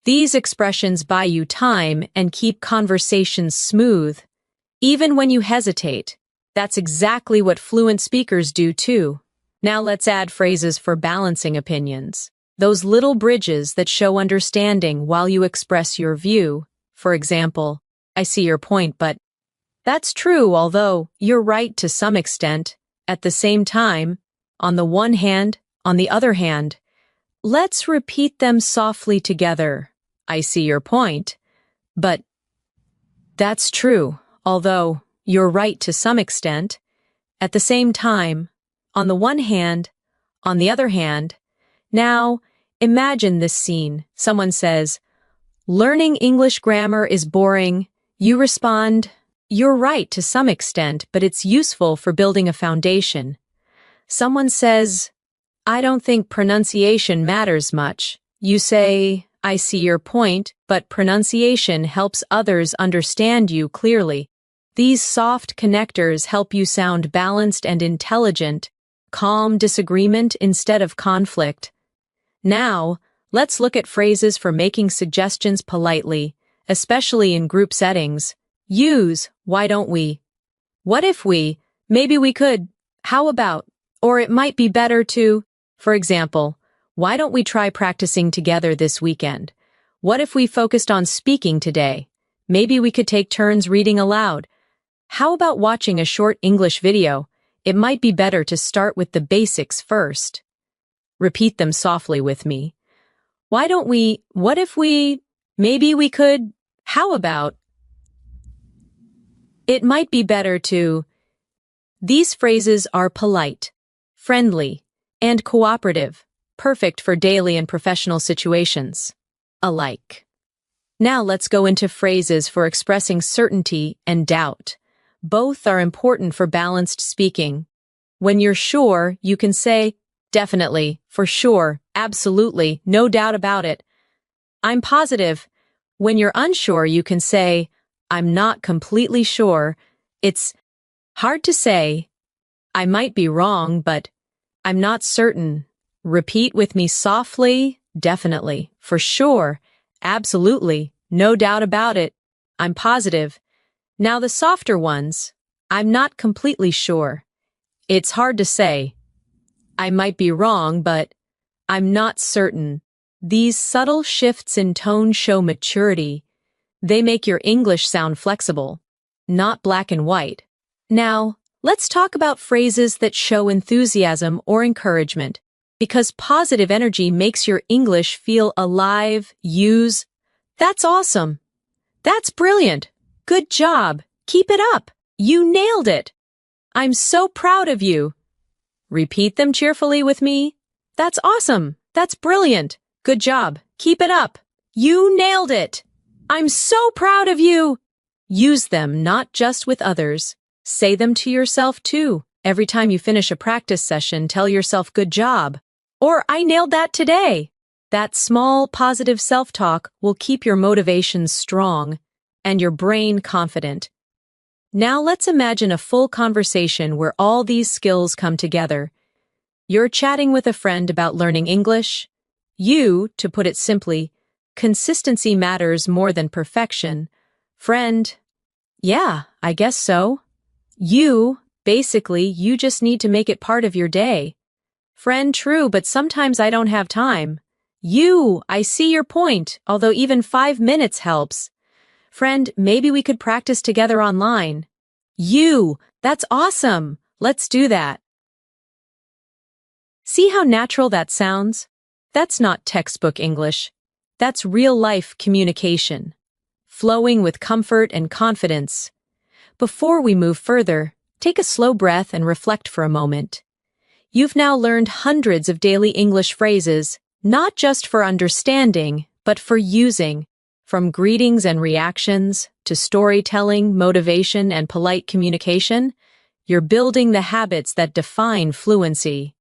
These expressions buy you time and keep conversations smooth. Even when you hesitate, that's exactly what fluent speakers do too. Now let's add phrases for balancing opinions. Those little bridges that show understanding while you express your view. For example, I see your point, but that's true, although you're right to some extent. At the same time, on the one hand, on the other hand, let's repeat them softly together. I see your point, but that's true, although you're right to some extent. At the same time, on the one hand, on the other hand. Now, imagine this scene. Someone says, "Learning English grammar is boring." You respond, "You're right to some extent, but it's useful for building a foundation." Someone says, "I don't think pronunciation matters much." You say, "I see your point, but pronunciation helps others understand you clearly." These soft connectors help you sound balanced and intelligent, calm disagreement instead of conflict. Now, let's look at phrases for making suggestions politely, especially in group settings. Use, why don't we? What if we? Maybe we could. How about? Or it might be better to. For example, why don't we try practicing together this weekend? What if we focused on speaking today? Maybe we could take turns reading aloud. How about watching a short English video? It might be better to start with the basics first. Repeat them softly with me. Why don't we? What if we? Maybe we could. How about? It might be better to. These phrases are polite, friendly, and cooperative, perfect for daily and professional situations alike. Now let's go into phrases for expressing certainty and doubt. Both are important for balanced speaking. When you're sure, you can say, definitely, for sure, absolutely, no doubt about it. I'm positive. When you're unsure, you can say, I'm not completely sure. It's hard to say. I might be wrong, but I'm not certain. Repeat with me softly, definitely, for sure, absolutely, no doubt about it. I'm positive. Now the softer ones, I'm not completely sure. It's hard to say. I might be wrong, but I'm not certain. These subtle shifts in tone show maturity. They make your English sound flexible, not black and white. Now, let's talk about phrases that show enthusiasm or encouragement. because positive energy makes your English feel alive. Use. That's awesome. That's brilliant. Good job. Keep it up. You nailed it. I'm so proud of you. Repeat them cheerfully with me. That's awesome. That's brilliant. Good job. Keep it up. You nailed it. I'm so proud of you. Use them not just with others. Say them to yourself too. Every time you finish a practice session, tell yourself good job. Or I nailed that today. That small positive self-talk will keep your motivation strong and your brain confident. Now let's imagine a full conversation where all these skills come together. You're chatting with a friend about learning English. To put it simply, consistency matters more than perfection. Friend, yeah, I guess so. Basically, you just need to make it part of your day. Friend, true, but sometimes I don't have time. I see your point, although even 5 minutes helps. Friend, maybe we could practice together online. That's awesome. Let's do that. See how natural that sounds? That's not textbook English. That's real-life communication, flowing with comfort and confidence. Before we move further, take a slow breath and reflect for a moment. You've now learned hundreds of daily English phrases, not just for understanding, but for using. From greetings and reactions to storytelling, motivation, and polite communication, you're building the habits that define fluency.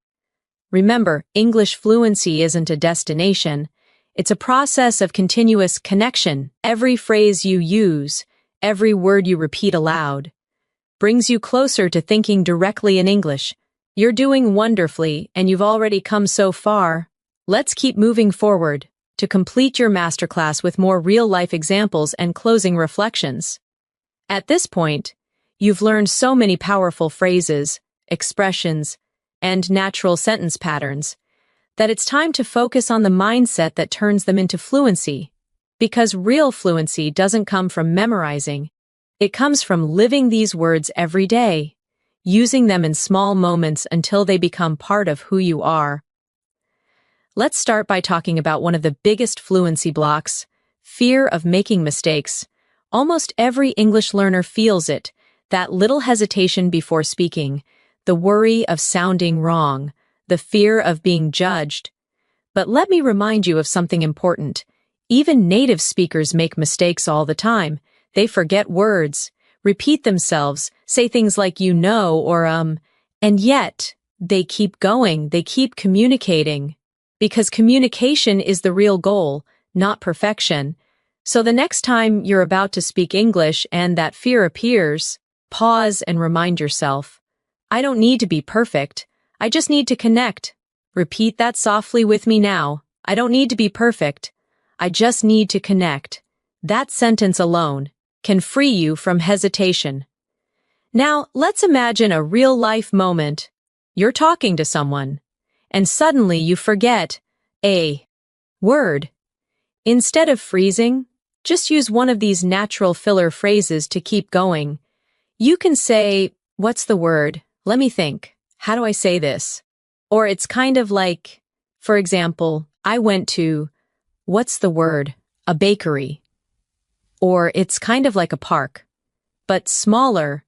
Remember, English fluency isn't a destination. It's a process of continuous connection. Every phrase you use, every word you repeat aloud, brings you closer to thinking directly in English. You're doing wonderfully, and you've already come so far. Let's keep moving forward to complete your masterclass with more real-life examples and closing reflections. At this point, you've learned so many powerful phrases, expressions, and natural sentence patterns that it's time to focus on the mindset that turns them into fluency. Because real fluency doesn't come from memorizing. It comes from living these words every day, using them in small moments until they become part of who you are. Let's start by talking about one of the biggest fluency blocks, fear of making mistakes. Almost every English learner feels it, that little hesitation before speaking, the worry of sounding wrong, the fear of being judged. But let me remind you of something important. Even native speakers make mistakes all the time. They forget words, repeat themselves, say things like or and yet they keep going, they keep communicating. Because communication is the real goal, not perfection. So the next time you're about to speak English and that fear appears, pause and remind yourself, I don't need to be perfect. I just need to connect. Repeat that softly with me now. I don't need to be perfect. I just need to connect. That sentence alone can free you from hesitation. Now, let's imagine a real-life moment. You're talking to someone, and suddenly you forget a word. Instead of freezing, just use one of these natural filler phrases to keep going. You can say, what's the word? Let me think. How do I say this? Or it's kind of like, for example, I went to, what's the word? A bakery. Or it's kind of like a park, but smaller.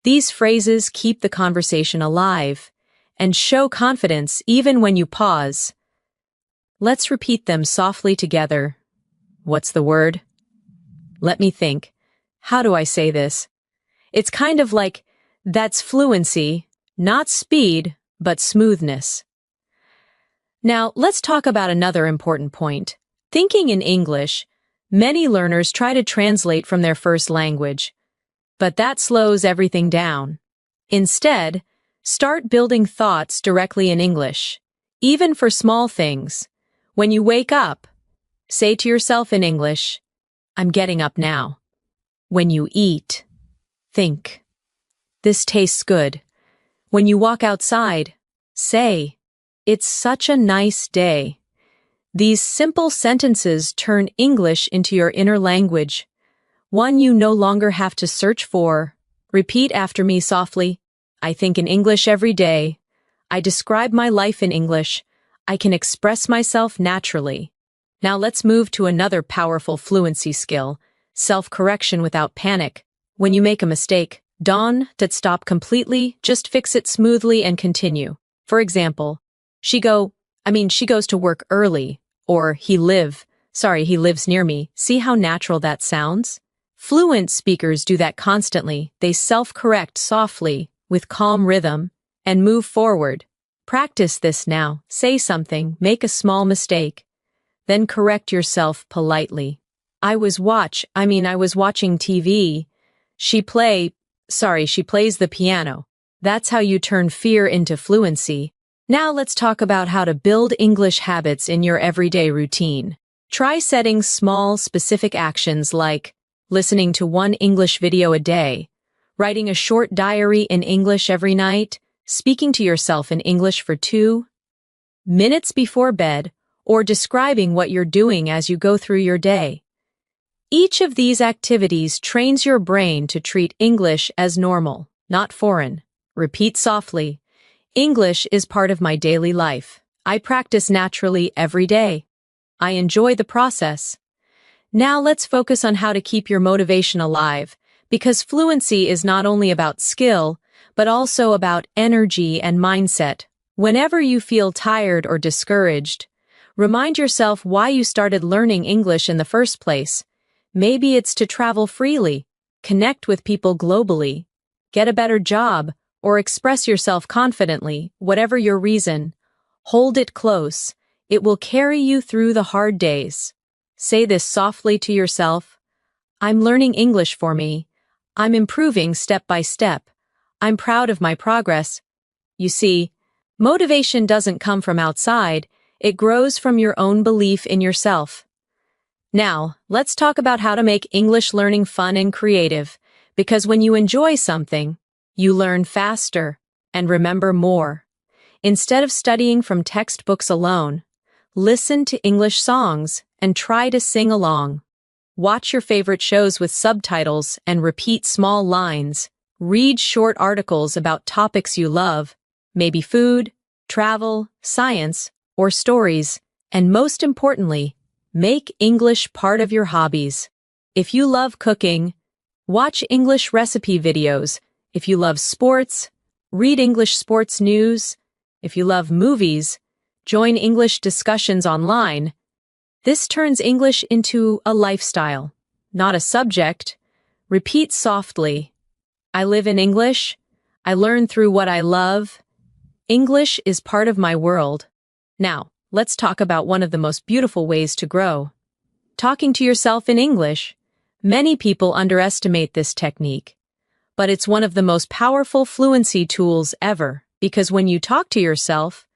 These phrases keep the conversation alive and show confidence even when you pause. Let's repeat them softly together. What's the word? Let me think. How do I say this? It's kind of like, that's fluency, not speed, but smoothness. Now, let's talk about another important point. Thinking in English, many learners try to translate from their first language, but that slows everything down. Instead, start building thoughts directly in English, even for small things. When you wake up, say to yourself in English, I'm getting up now. When you eat, think, this tastes good. When you walk outside, say, it's such a nice day. These simple sentences turn English into your inner language, one you no longer have to search for. Repeat after me softly. I think in English every day. I describe my life in English. I can express myself naturally. Now let's move to another powerful fluency skill, self-correction without panic. When you make a mistake, don't stop completely, just fix it smoothly and continue. For example, she goes to work early, or he lives near me. See how natural that sounds? Fluent speakers do that constantly. They self-correct softly, with calm rhythm, and move forward. Practice this now. Say something, make a small mistake, then correct yourself politely. I was watching TV. She plays the piano. That's how you turn fear into fluency. Now let's talk about how to build English habits in your everyday routine. Try setting small, specific actions like listening to one English video a day, writing a short diary in English every night, speaking to yourself in English for 2 minutes before bed, or describing what you're doing as you go through your day. Each of these activities trains your brain to treat English as normal, not foreign. Repeat softly. English is part of my daily life. I practice naturally every day. I enjoy the process. Now let's focus on how to keep your motivation alive, because fluency is not only about skill, but also about energy and mindset. Whenever you feel tired or discouraged, remind yourself why you started learning English in the first place. Maybe it's to travel freely, connect with people globally, get a better job, or express yourself confidently. Whatever your reason, hold it close. It will carry you through the hard days. Say this softly to yourself. I'm learning English for me. I'm improving step by step. I'm proud of my progress. You see, motivation doesn't come from outside. It grows from your own belief in yourself. Now, let's talk about how to make English learning fun and creative, because when you enjoy something, you learn faster and remember more. Instead of studying from textbooks alone, listen to English songs and try to sing along. Watch your favorite shows with subtitles and repeat small lines. Read short articles about topics you love, maybe food, travel, science, or stories. And most importantly, make English part of your hobbies. If you love cooking, watch English recipe videos. If you love sports, read English sports news. If you love movies, join English discussions online. This turns English into a lifestyle, not a subject. Repeat softly. I live in English. I learn through what I love. English is part of my world. Now, let's talk about one of the most beautiful ways to grow. Talking to yourself in English. Many people underestimate this technique, but it's one of the most powerful fluency tools ever, because when you talk to yourself,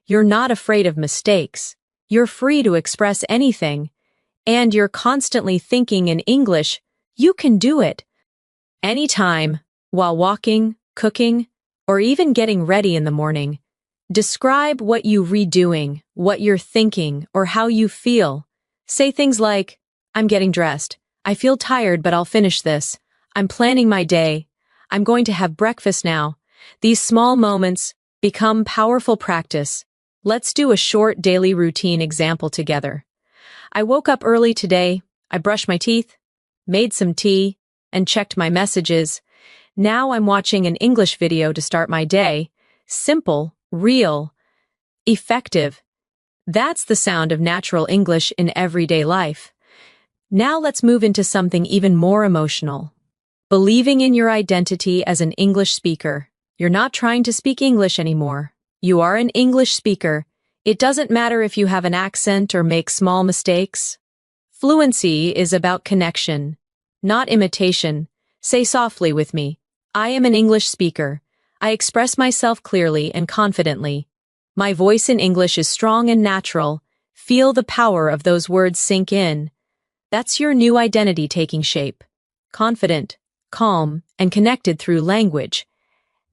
you're not afraid of mistakes. You're free to express anything, and you're constantly thinking in English. You can do it anytime, while walking, cooking, or even getting ready in the morning. Describe what you're redoing, what you're thinking, or how you feel. Say things like, I'm getting dressed. I feel tired, but I'll finish this. I'm planning my day. I'm going to have breakfast now. These small moments become powerful practice. Let's do a short daily routine example together. I woke up early today. I brushed my teeth, made some tea, and checked my messages. Now I'm watching an English video to start my day. Simple, real, effective. That's the sound of natural English in everyday life. Now let's move into something even more emotional. Believing in your identity as an English speaker. You're not trying to speak English anymore. You are an English speaker. It doesn't matter if you have an accent or make small mistakes. Fluency is about connection, not imitation. Say softly with me. I am an English speaker. I express myself clearly and confidently. My voice in English is strong and natural. Feel the power of those words sink in. That's your new identity taking shape. Confident, calm, and connected through language.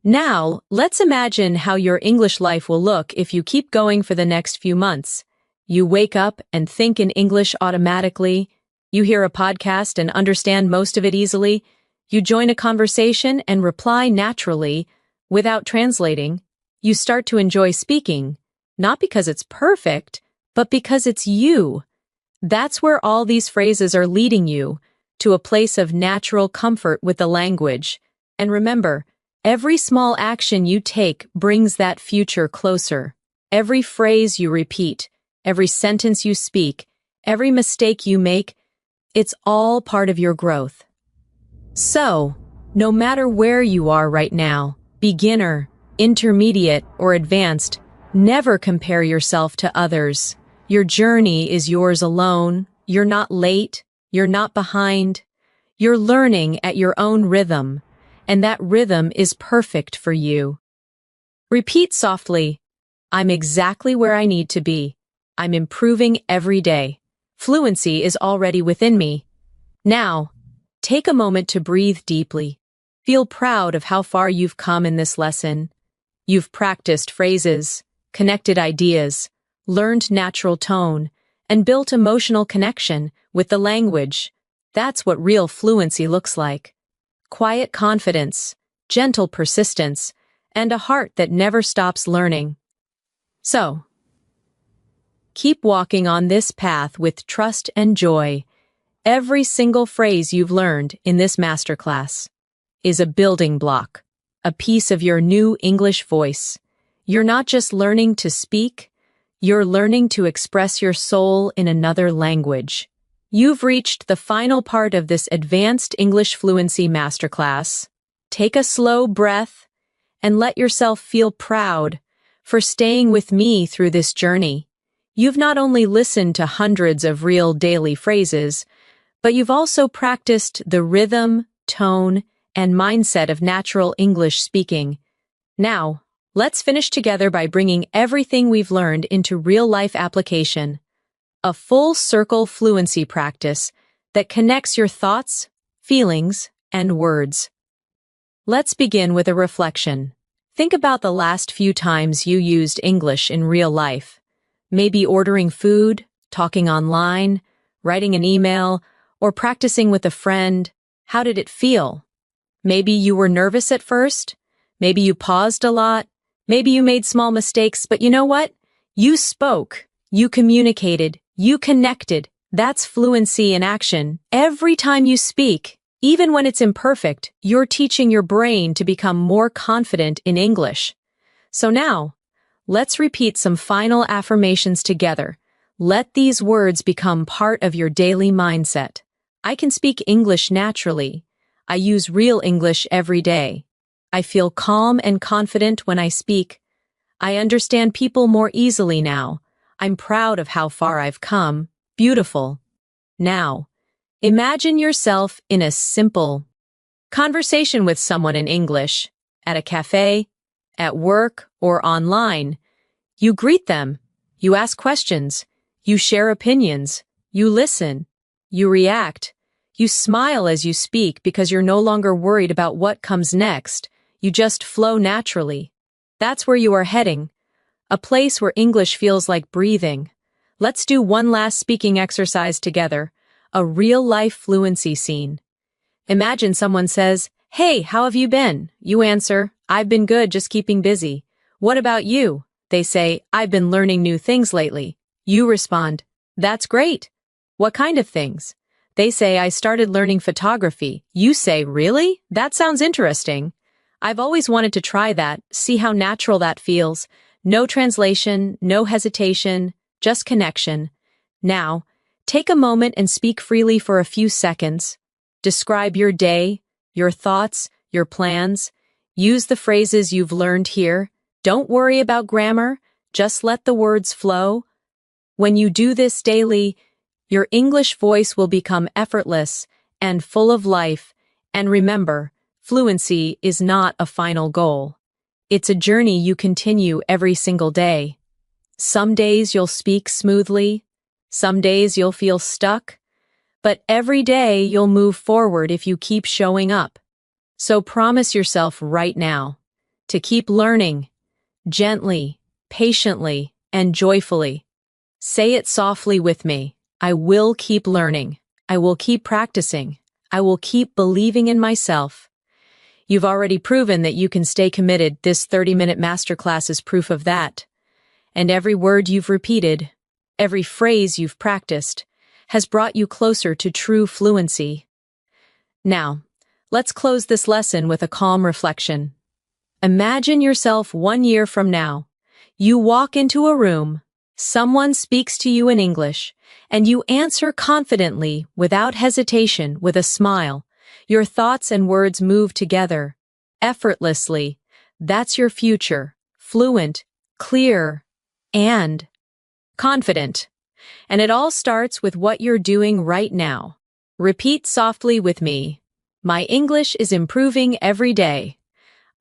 Now, let's imagine how your English life will look if you keep going for the next few months. You wake up and think in English automatically. You hear a podcast and understand most of it easily. You join a conversation and reply naturally without translating. You start to enjoy speaking. not because it's perfect, but because it's you. That's where all these phrases are leading you, to a place of natural comfort with the language. And remember, every small action you take brings that future closer. Every phrase you repeat, every sentence you speak, every mistake you make, it's all part of your growth. So, no matter where you are right now, beginner, intermediate, or advanced, never compare yourself to others. Your journey is yours alone. You're not late. You're not behind. You're learning at your own rhythm, and that rhythm is perfect for you. Repeat softly, I'm exactly where I need to be. I'm improving every day. Fluency is already within me. Now, take a moment to breathe deeply. Feel proud of how far you've come in this lesson. You've practiced phrases, connected ideas, learned natural tone, and built emotional connection with the language. That's what real fluency looks like. Quiet confidence, gentle persistence, and a heart that never stops learning. So, keep walking on this path with trust and joy. Every single phrase you've learned in this masterclass is a building block, a piece of your new English voice. You're not just learning to speak, you're learning to express your soul in another language. You've reached the final part of this advanced English fluency masterclass. Take a slow breath and let yourself feel proud for staying with me through this journey. You've not only listened to hundreds of real daily phrases, but you've also practiced the rhythm, tone, and mindset of natural English speaking. Now, let's finish together by bringing everything we've learned into real-life application. A full-circle fluency practice that connects your thoughts, feelings, and words. Let's begin with a reflection. Think about the last few times you used English in real life. Maybe ordering food, talking online, writing an email, or practicing with a friend. How did it feel? Maybe you were nervous at first. Maybe you paused a lot. Maybe you made small mistakes, but you know what? You spoke, you communicated, you connected. That's fluency in action. Every time you speak, even when it's imperfect, you're teaching your brain to become more confident in English. So now, let's repeat some final affirmations together. Let these words become part of your daily mindset. I can speak English naturally. I use real English every day. I feel calm and confident when I speak. I understand people more easily now. I'm proud of how far I've come. Beautiful. Now, imagine yourself in a simple conversation with someone in English, at a cafe, at work, or online. You greet them. You ask questions. You share opinions. You listen. You react. You smile as you speak because you're no longer worried about what comes next. You just flow naturally. That's where you are heading. A place where English feels like breathing. Let's do one last speaking exercise together. A real-life fluency scene. Imagine someone says, "Hey, how have you been?" You answer, "I've been good, just keeping busy." "What about you?" They say, "I've been learning new things lately." You respond, "That's great. What kind of things?" They say, "I started learning photography." You say, "Really? That sounds interesting. I've always wanted to try that." See how natural that feels. No translation, no hesitation, just connection. Now, take a moment and speak freely for a few seconds. Describe your day, your thoughts, your plans. Use the phrases you've learned here. Don't worry about grammar, just let the words flow. When you do this daily, your English voice will become effortless and full of life. And remember, fluency is not a final goal. It's a journey you continue every single day. Some days you'll speak smoothly, some days you'll feel stuck, but every day you'll move forward if you keep showing up. So promise yourself right now to keep learning, gently, patiently, and joyfully. Say it softly with me. I will keep learning. I will keep practicing. I will keep believing in myself. You've already proven that you can stay committed. This 30-minute masterclass is proof of that. And every word you've repeated, every phrase you've practiced, has brought you closer to true fluency. Now, let's close this lesson with a calm reflection. Imagine yourself 1 year from now. You walk into a room, someone speaks to you in English, and you answer confidently, without hesitation, with a smile. Your thoughts and words move together, effortlessly. That's your future, fluent, clear, and confident. And it all starts with what you're doing right now. Repeat softly with me. My English is improving every day.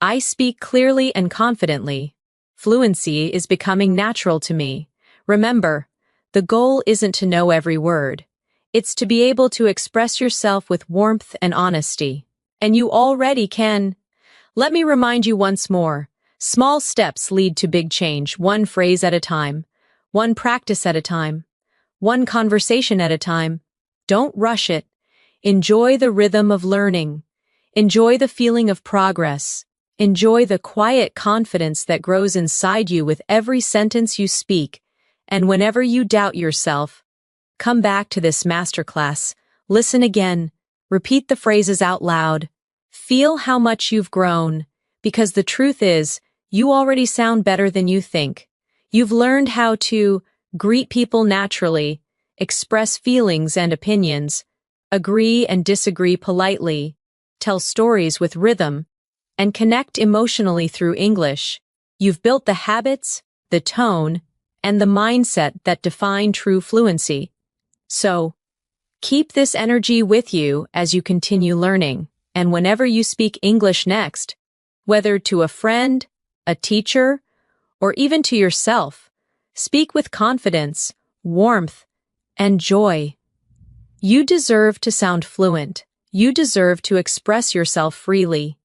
I speak clearly and confidently. Fluency is becoming natural to me. Remember, the goal isn't to know every word. It's to be able to express yourself with warmth and honesty. And you already can. Let me remind you once more. Small steps lead to big change, one phrase at a time, one practice at a time, one conversation at a time. Don't rush it. Enjoy the rhythm of learning. Enjoy the feeling of progress. Enjoy the quiet confidence that grows inside you with every sentence you speak. And whenever you doubt yourself, come back to this masterclass. Listen again. Repeat the phrases out loud. Feel how much you've grown. Because the truth is, you already sound better than you think. You've learned how to greet people naturally, express feelings and opinions, agree and disagree politely, tell stories with rhythm, and connect emotionally through English. You've built the habits, the tone, and the mindset that define true fluency. So, keep this energy with you as you continue learning, and whenever you speak English next, whether to a friend, a teacher, or even to yourself, speak with confidence, warmth, and joy. You deserve to sound fluent. You deserve to express yourself freely.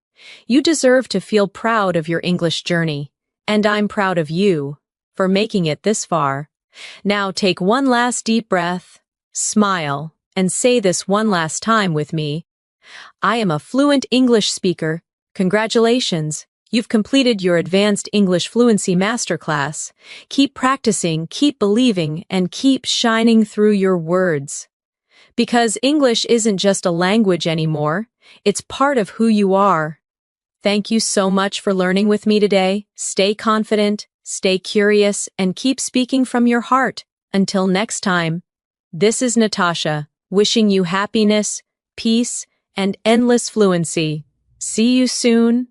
You deserve to feel proud of your English journey. And I'm proud of you for making it this far. Now take one last deep breath, smile, and say this one last time with me. I am a fluent English speaker. Congratulations. You've completed your Advanced English Fluency Masterclass. Keep practicing, keep believing, and keep shining through your words. Because English isn't just a language anymore, it's part of who you are. Thank you so much for learning with me today. Stay confident, stay curious, and keep speaking from your heart. Until next time, this is Natasha, wishing you happiness, peace, and endless fluency. See you soon.